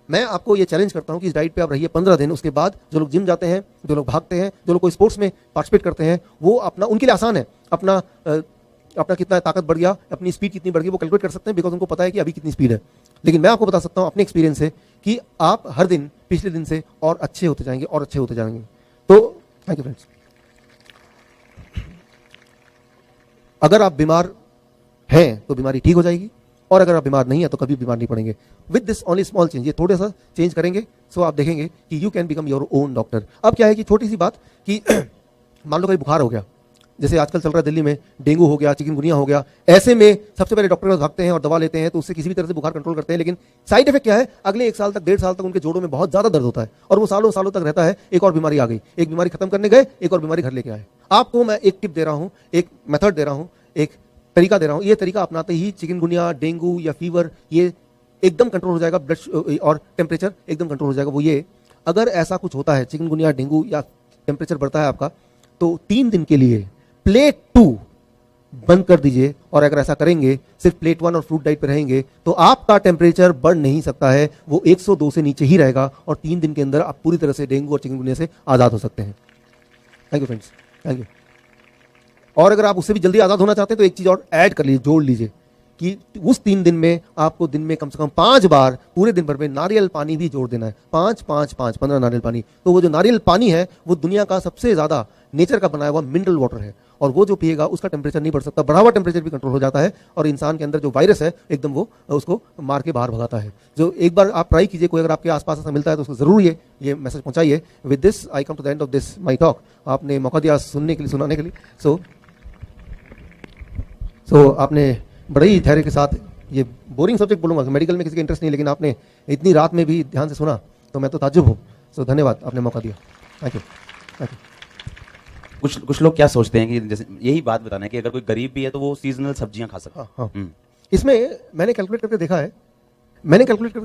मैं आपको ये चैलेंज करता हूं कि इस डाइट पे आप रहिए 15 दिन। उसके बाद जो लोग जिम जाते हैं, जो लोग भागते हैं, जो लोग कोई स्पोर्ट्स में पार्टिसिपेट करते हैं, वो अपना, उनके लिए आसान है, अपना कितना ताकत बढ़ गया, अपनी स्पीड कितनी बढ़ गई, वो कैलकुलेट कर सकते हैं, बिकॉज उनको पता है कि अभी कितनी स्पीड है। लेकिन मैं आपको बता सकता हूं अपने एक्सपीरियंस से कि आप हर दिन पिछले दिन से और अच्छे होते जाएंगे और अच्छे होते जाएंगे। तो थैंक यू फ्रेंड्स। अगर आप बीमार हैं तो बीमारी ठीक हो जाएगी, और अगर आप बीमार नहीं है तो कभी बीमार नहीं पड़ेंगे। With this only small change, ये थोड़ा सा चेंज करेंगे, सो आप देखेंगे कि you can become your own doctor. अब क्या है कि छोटी सी बात कि मान लो कहीं बुखार हो गया, जैसे आजकल चल रहा है दिल्ली में, डेंगू हो गया, चिकनगुनिया हो गया, ऐसे में सबसे पहले डॉक्टर के पास भागते हैं और दवा लेते हैं, तो उससे किसी भी तरह से बुखार कंट्रोल करते हैं। लेकिन साइड इफेक्ट क्या है? अगले 1 साल तक, 1.5 साल तक उनके जोड़ों में बहुत ज्यादा दर्द होता है, और वो सालों सालों तक रहता है। एक और बीमारी आ गई, एक बीमारी खत्म करने गए, एक और बीमारी घर लेके आए। आपको मैं एक टिप दे रहा हूं, एक मेथड दे रहा हूं, एक तरीका दे रहा हूं। ये तरीका अपनाते ही चिकनगुनिया, डेंगू या फीवर ये एकदम कंट्रोल हो जाएगा, ब्लड और टेम्परेचर एकदम कंट्रोल हो जाएगा। वो ये, अगर ऐसा कुछ होता है, चिकनगुनिया, डेंगू या टेम्परेचर बढ़ता है आपका, तो 3 दिन के लिए प्लेट 2 बंद कर दीजिए, और अगर ऐसा करेंगे, सिर्फ प्लेट 1 और फ्रूट डाइट पे रहेंगे, तो आपका टेम्परेचर बढ़ नहीं सकता है, वो 102 से नीचे ही रहेगा, और 3 दिन के अंदर आप पूरी तरह से डेंगू और चिकनगुनिया से आजाद हो सकते हैं। Thank you friends, thank you. और अगर आप उससे भी जल्दी आजाद होना चाहते हैं तो एक चीज और ऐड कर लीजिए, जोड़ लीजिए कि उस 3 दिन में आपको दिन में कम से कम 5 बार पूरे दिन भर में नारियल पानी भी जोड़ देना है। 5 5 5 15 नारियल पानी। तो वो जो नारियल पानी है वो दुनिया का सबसे ज्यादा नेचर का बनाया हुआ मिनरल वाटर है, और वो जो पिएगा उसका टेम्परेचर नहीं बढ़ सकता, बढ़ा हुआ टेम्परेचर भी कंट्रोल हो जाता है, और इंसान के अंदर जो वायरस है एकदम वो उसको मार के बाहर भगाता है। जो एक बार आप ट्राई कीजिए, कोई अगर आपके आसपास ऐसा मिलता है तो उसको जरूर ये मैसेज पहुंचाइए। With this I come to the end of this my talk. आपने मौका दिया सुनने के लिए, सुनाने के लिए। सो आपने बड़े ही धैर्य के साथ, ये बोरिंग सब्जेक्ट बोलूंगा, मेडिकल में किसी का इंटरेस्ट नहीं, लेकिन आपने इतनी रात में भी ध्यान से सुना, तो मैं तो ताज्जुब हूँ। सो धन्यवाद, आपने मौका दिया। Thank you, thank you. कुछ लोग क्या सोचते हैं कि जैसे यही बात बताना है कि अगर कोई गरीब भी है तो वो सीजनल सब्जियां खा सकता है। हाँ। इसमें मैंने कैलकुलेट करके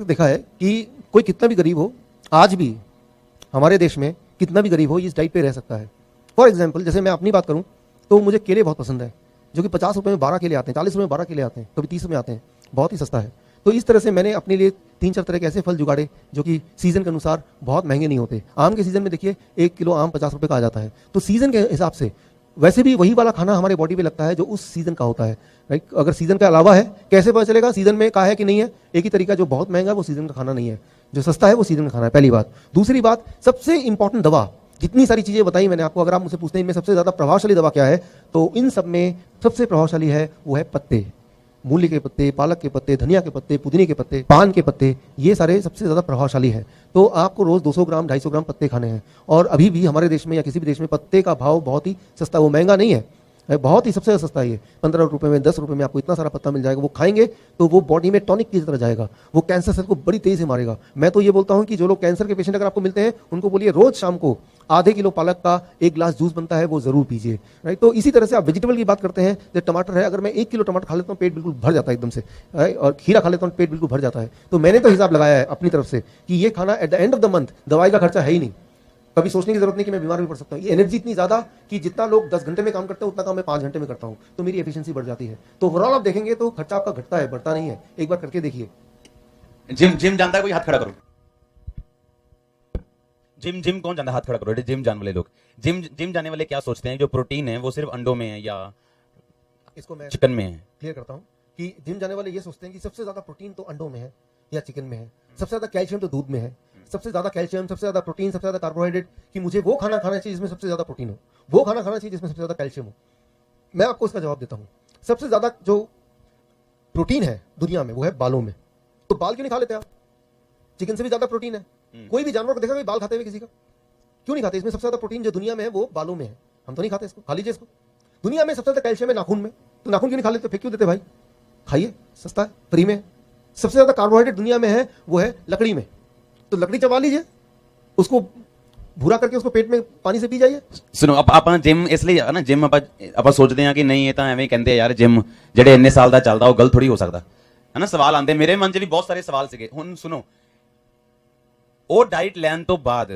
देखा है कि कोई कितना भी गरीब हो, आज भी हमारे देश में कितना भी गरीब हो, इस डाइट पे रह सकता है। फॉर एग्जाम्पल, जैसे मैं अपनी बात करूं तो मुझे केले बहुत पसंद है, जो कि 50 रुपए में 12 केले आते हैं, 40 रुपए में 12 केले आते हैं, कभी 30 में आते हैं, बहुत ही सस्ता है। तो इस तरह से मैंने अपने लिए 3-4 तरह के ऐसे फल जुगाड़े जो कि सीजन के अनुसार बहुत महंगे नहीं होते। आम के सीजन में देखिए 1 किलो आम 50 रुपए का आ जाता है, तो सीजन के हिसाब से वैसे भी वही वाला खाना हमारे बॉडी पे लगता है जो उस सीजन का होता है, राइट। अगर सीजन के अलावा है, कैसे पता चलेगा सीजन में का है कि नहीं है? एक ही तरीका, जो बहुत महंगा है वो सीजन का खाना नहीं है, जो सस्ता है वो सीजन का खाना है, पहली बात। दूसरी बात, सबसे इंपॉर्टेंट दवा, जितनी सारी चीजें बताई मैंने आपको, अगर आप मुझसे पूछते हैं इनमें सबसे ज्यादा प्रभावशाली दवा क्या है, तो इन सब में सबसे प्रभावशाली है वो है पत्ते। मूली के पत्ते, पालक के पत्ते, धनिया के पत्ते, पुदीने के पत्ते, पान के पत्ते, ये सारे सबसे ज्यादा प्रभावशाली है। तो आपको रोज 200 ग्राम 250 ग्राम पत्ते खाने हैं। और अभी भी हमारे देश में या किसी भी देश में पत्ते का भाव बहुत ही सस्ता, वो महंगा नहीं है, बहुत ही सबसे सस्ता है ये। 15 रुपए में, 10 रुपए में आपको इतना सारा पत्ता मिल जाएगा। वो खाएंगे तो वो बॉडी में टॉनिक की तरह जाएगा, वो कैंसर सेल को बड़ी तेजी से मारेगा। मैं तो ये बोलता हूं कि जो लोग कैंसर के पेशेंट अगर आपको मिलते हैं, उनको बोलिए रोज शाम को आधे किलो पालक का 1 गिलास जूस बनता है, वो जरूर पीजिए, राइट। तो इसी तरह से आप वेजिटेबल की बात करते हैं, जैसे टमाटर है, अगर मैं 1 किलो टमाटर खा लेता हूँ पेट बिल्कुल भर जाता है एकदम से, और खीरा खा लेता हूँ पेट बिल्कुल भर जाता है। तो मैंने तो हिसाब लगाया है अपनी तरफ से कि ये खाना at the end of the month दवाई का खर्चा है ही नहीं। कभी सोचने की जरूरत नहीं कि मैं बीमार भी पड़ सकता हूँ। ये एनर्जी इतनी ज्यादा कि जितना लोग 10 घंटे में काम करते हैं उतना काम मैं 5 घंटे में करता हूँ, तो मेरी एफिशिएंसी बढ़ जाती है। तो ओवरऑल आप देखेंगे तो खर्चा आपका घटता है, बढ़ता नहीं है। एक बार करके देखिए। जिम जानता है कोई? हाथ खड़ा करो। जिम कौन जानता है? हाथ खड़ा करो। जिम जाने वाले लोग, जिम जाने वाले क्या सोचते हैं जो प्रोटीन है वो सिर्फ अंडों में है या इसको मैं चिकन में है? क्लियर करता हूँ कि जिम जाने वाले ये सोचते हैं कि सबसे ज्यादा प्रोटीन तो अंडों में है या चिकन में है, सबसे ज्यादा कैल्शियम तो दूध में है, सबसे ज्यादा कैल्शियम, सबसे ज्यादा प्रोटीन, सबसे ज्यादा कार्बोहाइड्रेट, कि मुझे वो खाना खाना चाहिए जिसमें सबसे ज्यादा प्रोटीन हो, वो खाना खाना चाहिए जिसमें सबसे ज्यादा कैल्शियम हो। मैं आपको इसका जवाब देता हूं, सबसे ज्यादा जो प्रोटीन है दुनिया में वो है बालों में। तो बाल क्यों नहीं खा लेते आप? चिकन से भी ज्यादा प्रोटीन है। कोई भी जानवर को देखा बाल खाते हुए किसी का? क्यों नहीं खाते? इसमें सबसे ज्यादा प्रोटीन जो दुनिया में है वो बालों में है। हम तो नहीं खाते इसको, खा लीजिए इसको। दुनिया में सबसे ज्यादा कैल्शियम है नाखून में, तो नाखून क्यों नहीं खा लेते? फेंक क्यों देते भाई? खाइए, सस्ता है, फ्री में। सबसे ज्यादा कार्बोहाइड्रेट दुनिया में है वो है लकड़ी में, तो लकड़ी चबा लीजिए, उसको भूरा करके उसको पेट में पानी से पी जाइए। सुनो, ਆਪਾਂ ਜਿਮ ਇਸ ਲਈ ਨਾ, ਜਿਮ ਆਪਾਂ ਸੋਚਦੇ ਹਾਂ ਕਿ ਨਹੀਂ ਇਹ ਤਾਂ ਐਵੇਂ ਕਹਿੰਦੇ ਯਾਰ ਜਿਮ ਜਿਹੜੇ ਇੰਨੇ ਸਾਲ ਦਾ ਚੱਲਦਾ ਉਹ ਗਲਤ ਥੋੜੀ ਹੋ ਸਕਦਾ ਹੈ ਨਾ। ਸਵਾਲ ਆਉਂਦੇ ਮੇਰੇ ਮਨ 'ਚ ਵੀ ਬਹੁਤ ਸਾਰੇ ਸਵਾਲ ਸੀਗੇ। ਹੁਣ ਸੁਣੋ, ਉਹ ਡਾਈਟ ਲੈਣ ਤੋਂ ਬਾਅਦ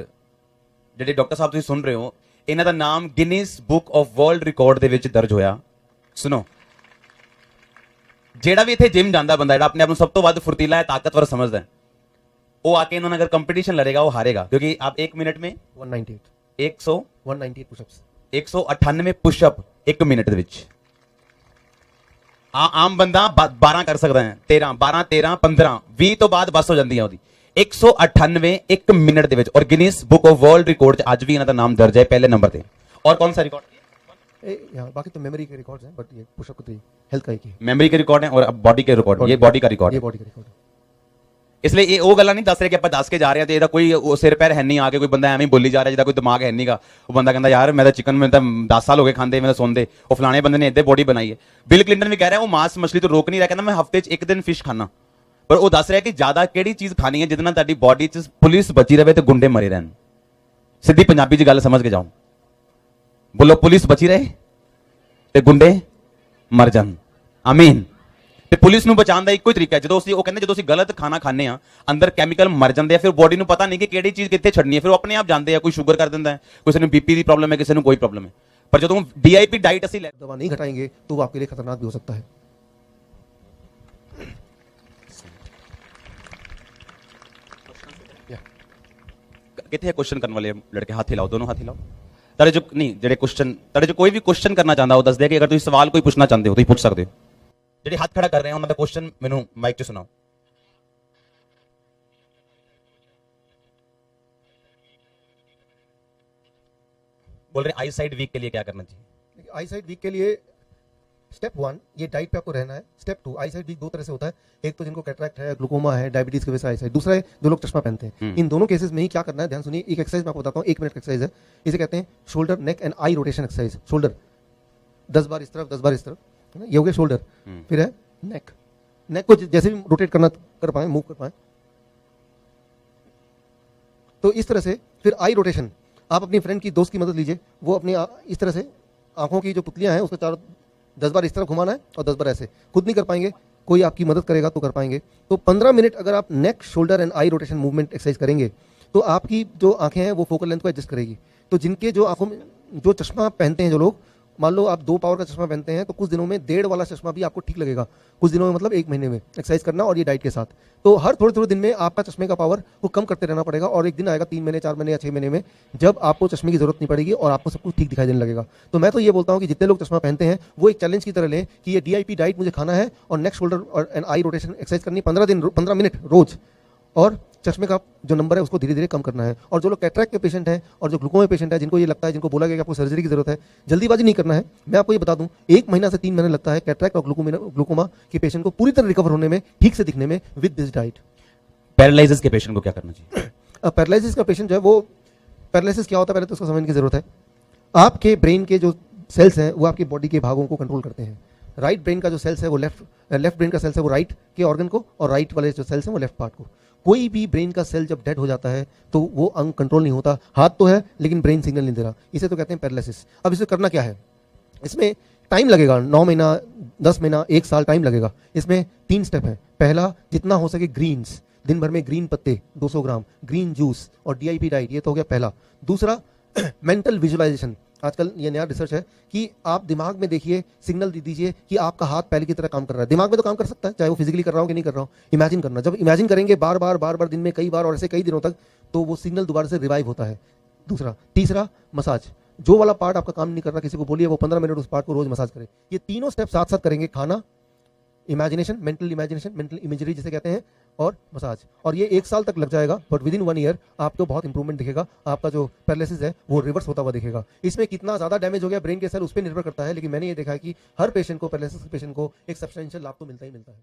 ਜਿਹੜੇ ਡਾਕਟਰ ਸਾਹਿਬ ਤੁਸੀਂ ਸੁਣ ਰਹੇ ਹੋ, ਇਹਨਾਂ ਦਾ ਨਾਮ Guinness book of world record ਦੇ ਵਿੱਚ ਦਰਜ ਹੋਇਆ। ਸੁਣੋ, ਜਿਹੜਾ ਵੀ ਇੱਥੇ ਜਿਮ ਜਾਂਦਾ ਬੰਦਾ, ਜਿਹੜਾ ਆਪਣੇ ਆਪ ਨੂੰ ਸਭ ਤੋਂ ਵੱਧ ਫੁਰਤੀਲਾ ਹੈ, ਤਾਕਤਵਰ ਸਮਝਦਾ ਹੈ, वो आके इन्होंने अगर कंपटीशन लड़ेगा वो हारेगा, क्योंकि आप 1 मिनट में 198 पुशअप्स, 198 पुशअप 1 मिनट ਦੇ ਵਿੱਚ। ਆਮ ਬੰਦਾ 12 ਕਰ ਸਕਦਾ ਹੈ, 12 13 15 20 ਤੋਂ ਬਾਅਦ ਬਸ ਹੋ ਜਾਂਦੀ ਹੈ ਉਹਦੀ। 198 1 ਮਿੰਟ ਦੇ ਵਿੱਚ, ਔਰ Guinness book of world record 'ਚ ਅੱਜ ਵੀ ਇਹਨਾਂ ਦਾ ਨਾਮ ਦਰਜ ਹੈ ਪਹਿਲੇ ਨੰबर ਤੇ। और कौन सा रिकॉर्ड? बाकी तो मेमोरी के रिकॉर्ड्स हैं, बट ये पुशअप तो हेल्थ का एक ही है। मेमोरी के रिकॉर्ड है और बॉडी के रिकॉर्ड, ये बॉडी का रिकॉर्ड, ये बॉडी का रिकॉर्ड है। इसलिए ये वो गल्ला नहीं दस रहे कि आप दस के जा रहे हैं तो ਇਹਦਾ ਕੋਈ ਸਿਰ ਪੈਰ ਹੈ ਨਹੀਂ, ਆ ਕੇ ਕੋਈ ਬੰਦਾ ਐਵੇਂ ਬੋਲੀ ਜਾ ਰਿਹਾ ਜਿਹਦਾ ਕੋਈ ਦਿਮਾਗ ਹੈ ਨਹੀਂਗਾ। ਉਹ ਬੰਦਾ ਕਹਿੰਦਾ ਯਾਰ ਮੈਂ ਤਾਂ ਚਿਕਨ ਮੈਂ ਤਾਂ 10 ਸਾਲ ਹੋ ਗਏ ਖਾਂਦੇ, ਮੈਂ ਤਾਂ ਸੁਣਦੇ ਉਹ ਫਲਾਣੇ ਬੰਦੇ ਨੇ ਇੱਦਾਂ ਬੋਡੀ ਬਣਾਈ ਹੈ। ਬਿਲ ਕਲਿੰਟਨ ਵੀ ਕਹਿ ਰਿਹਾ ਉਹ ਮਾंस ਮਛਲੀ ਤੋਂ ਰੋਕ ਨਹੀਂ ਰਿਹਾ, ਕਹਿੰਦਾ ਮੈਂ ਹਫਤੇ 'ਚ 1 ਦਿਨ ਫਿਸ਼ ਖਾਣਾ। ਪਰ ਉਹ ਦੱਸ ਰਿਹਾ ਕਿ ਜ਼ਿਆਦਾ ਕਿਹੜੀ ਚੀਜ਼ ਖਾਣੀ ਹੈ ਜਿਹਦੇ ਨਾਲ ਤੁਹਾਡੀ ਬੋਡੀ 'ਚ ਪੁਲਿਸ ਬਚੀ ਰਹੇ ਤੇ ਗੁੰਡੇ ਮਰੇ ਰਹਿਣ। ਸਿੱਧੀ ਪੰਜਾਬੀ 'ਚ ਗੱਲ ਸਮਝ ਕੇ ਜਾਓ, ਬੋਲੋ ਪੁਲਿਸ ਬਚੀ ਰਹੇ ਤੇ ਗੁੰਡੇ ਮਰ ਜਾਣ। ਆਮੀਨ। ਤੇ ਪੁਲਿਸ ਨੂੰ ਬਚਾਉਣ ਦਾ ਇੱਕੋ ਹੀ ਤਰੀਕਾ ਹੈ, ਜਦੋਂ ਅਸੀਂ ਉਹ ਕਹਿੰਦੇ ਜਦੋਂ ਅਸੀਂ ਗਲਤ ਖਾਣਾ ਖਾਂਦੇ ਆ ਅੰਦਰ ਕੈਮੀਕਲ ਮਰ ਜਾਂਦੇ ਆ, ਫਿਰ ਬੋਡੀ ਨੂੰ ਪਤਾ ਨਹੀਂ ਕਿ ਕਿਹੜੀ ਚੀਜ਼ ਕਿੱਥੇ ਛੱਡਣੀ ਹੈ, ਫਿਰ ਉਹ ਆਪਣੇ ਆਪ ਜਾਂਦੇ ਆ। ਕੋਈ ਸ਼ੂਗਰ ਕਰ ਦਿੰਦਾ ਹੈ, ਕਿਸੇ ਨੂੰ ਬੀਪੀ ਦੀ ਪ੍ਰੋਬਲਮ ਹੈ, ਕਿਸੇ ਨੂੰ ਕੋਈ ਪ੍ਰੋਬਲਮ ਹੈ। ਪਰ ਜਦੋਂ ਡੀਆਈਪੀ डाइट ਅਸੀਂ दवा नहीं घटाएंगे तो वो आपके लिए खतरनाक भी हो सकता है। कितने क्वेश्चन करने वाले लड़के? हाथ हिलाओ, दोनों हाथ हिलाओ। तारे जो नहीं जेडे क्वेश्चन, तारे जो कोई भी क्वेश्चन करना चाहता हो दस दे कि अगर तुम सवाल कोई पूछना चाहते हो तो पूछ सकते हो। जेडे हाथ खड़ा कर रहे हैं उन्होंने क्वेश्चन मेनू माइक च सुनाओ। बोल रहे आई साइड वीक के लिए क्या करना चाहिए? आई साइड वीक के लिए स्टेप 1 ये डाइट पे आपको रहना है। स्टेप 2 आई साइड वीक दो तरह से होता है, एक तो जिनको कैटरैक्ट है, ग्लूकोमा है, डायबिटीज की वजह से आई साइड, दूसरा है जो लोग चश्मा पहनते हैं। इन दोनों केसेस में ही क्या करना है, ध्यान सुनिए। एक एक्सरसाइज मैं आपको बताता हूँ, 1 मिनट का एक्सरसाइज है, इसे कहते हैं shoulder neck and I rotation exercise. Shoulder 10 बार इस तरफ 10 बार इस तरफ, है ना, ये हो गया शोल्डर। फिर है नेक, नेक को जैसे भी रोटेट करना कर पाए, मूव कर पाए, तो इस तरह से। फिर आई रोटेशन, आप अपनी फ्रेंड की दोस्त की मदद लीजिए, वो अपनी इस तरह से आंखों की जो पुतलियां हैं उसको चारों 10 बार इस तरफ घुमाना है और 10 बार ऐसे। खुद नहीं कर पाएंगे, कोई आपकी मदद करेगा तो कर पाएंगे। तो 15 मिनट अगर आप नेक shoulder and I rotation movement exercise करेंगे तो आपकी जो आंखें हैं वो फोकल लेंथ को एडजस्ट करेगी। तो जिनके जो आंखों में जो चश्मा पहनते हैं जो लोग, मान लो आप 2 पावर का चश्मा पहनते हैं तो कुछ दिनों में 1.5 वाला चश्मा भी आपको ठीक लगेगा, कुछ दिनों में मतलब 1 महीने में एक्सरसाइज करना और ये डाइट के साथ। तो हर थोड़े थोड़े दिन में आपका चश्मे का पावर को कम करते रहना पड़ेगा और एक दिन आएगा 3 महीने 4 महीने या 6 महीने में जब आपको चश्मे की जरूरत नहीं पड़ेगी और आपको सब कुछ ठीक दिखाई देने लगेगा। तो मैं तो ये बोलता हूँ कि जितने लोग चश्मा पहनते हैं वो एक चैलेंज की तरह लें कि ये DIP डाइट मुझे खाना है और नेक शोल्डर और एंड आई रोटेशन एक्सरसाइज करनी 15 मिनट रोज, और चश्मे का जो नंबर है उसको धीरे धीरे कम करना है। और जो लोग कैटरैक्ट के पेशेंट हैं और जो ग्लूकोमा पेशेंट है, जिनको ये लगता है, जिनको बोला गया कि आपको सर्जरी की जरूरत है, जल्दीबाजी नहीं करना है। मैं आपको ये बता दूं 1 महीना से 3 महीने लगता है कैटरैक्ट और ग्लूकोमा के पेशेंट को पूरी तरह रिकवर होने में, ठीक से दिखने में विद दिस डाइट। पैरालिसिस के पेशेंट को क्या करना चाहिए? पैरालिसिस का पेशेंट जो है वो, पैरालिसिस क्या होता है पहले तो उसको समझने की जरूरत है। आपके ब्रेन के जो सेल्स हैं वो आपकी बॉडी के भागों को कंट्रोल करते हैं। राइट ब्रेन का जो सेल्स है वो लेफ्ट ब्रेन का सेल्स है वो राइट के ऑर्गन को, और राइट वाले जो सेल्स हैं वो लेफ्ट पार्ट को। कोई भी ब्रेन का सेल जब डेड हो जाता है तो वो अंग कंट्रोल नहीं होता, हाथ तो है लेकिन ब्रेन सिग्नल नहीं दे रहा, इसे तो कहते हैं पैरालिसिस। अब इसे करना क्या है, इसमें टाइम लगेगा, 9 महीना 10 महीना 1 साल टाइम लगेगा। इसमें 3 स्टेप है। पहला, जितना हो सके ग्रीन्स, दिन भर में ग्रीन पत्ते 200 ग्राम, ग्रीन जूस और DIP डाइट, ये तो हो गया पहला। दूसरा, मेंटल विजुअलाइजेशन। आजकल ये नया रिसर्च है कि आप दिमाग में देखिए, सिग्नल दे दीजिए कि आपका हाथ पहले की तरह काम कर रहा है। दिमाग में तो काम कर सकता है, चाहे वो फिजिकली कर रहा हो कि नहीं कर रहा हो। इमेजिन करना, जब इमेजिन करेंगे बार बार दिन में कई बार और ऐसे कई दिनों तक, तो वो सिग्नल दोबारा से रिवाइव होता है। दूसरा, तीसरा, मसाज। जो वाला पार्ट आपका काम नहीं कर रहा, किसी को बोलिए वो 15 मिनट उस पार्ट को रोज मसाज करे। ये तीनों स्टेप साथ साथ करेंगे, खाना, इमेजिनेशन, मेंटल इमेजरी जिसे कहते हैं, और मसाज। और ये 1 साल तक लग जाएगा, बट विद इन 1 ईयर आपको बहुत इंप्रूवमेंट दिखेगा। आपका जो पैरालिसिस है वो रिवर्स होता हुआ दिखेगा। इसमें कितना ज्यादा डैमेज हो गया ब्रेन के सेल उस पर निर्भर करता है, लेकिन मैंने ये देखा है कि हर पेशेंट को, पैरालिसिस के पेशेंट को एक सब्सटेंशियल लाभ तो मिलता ही मिलता है।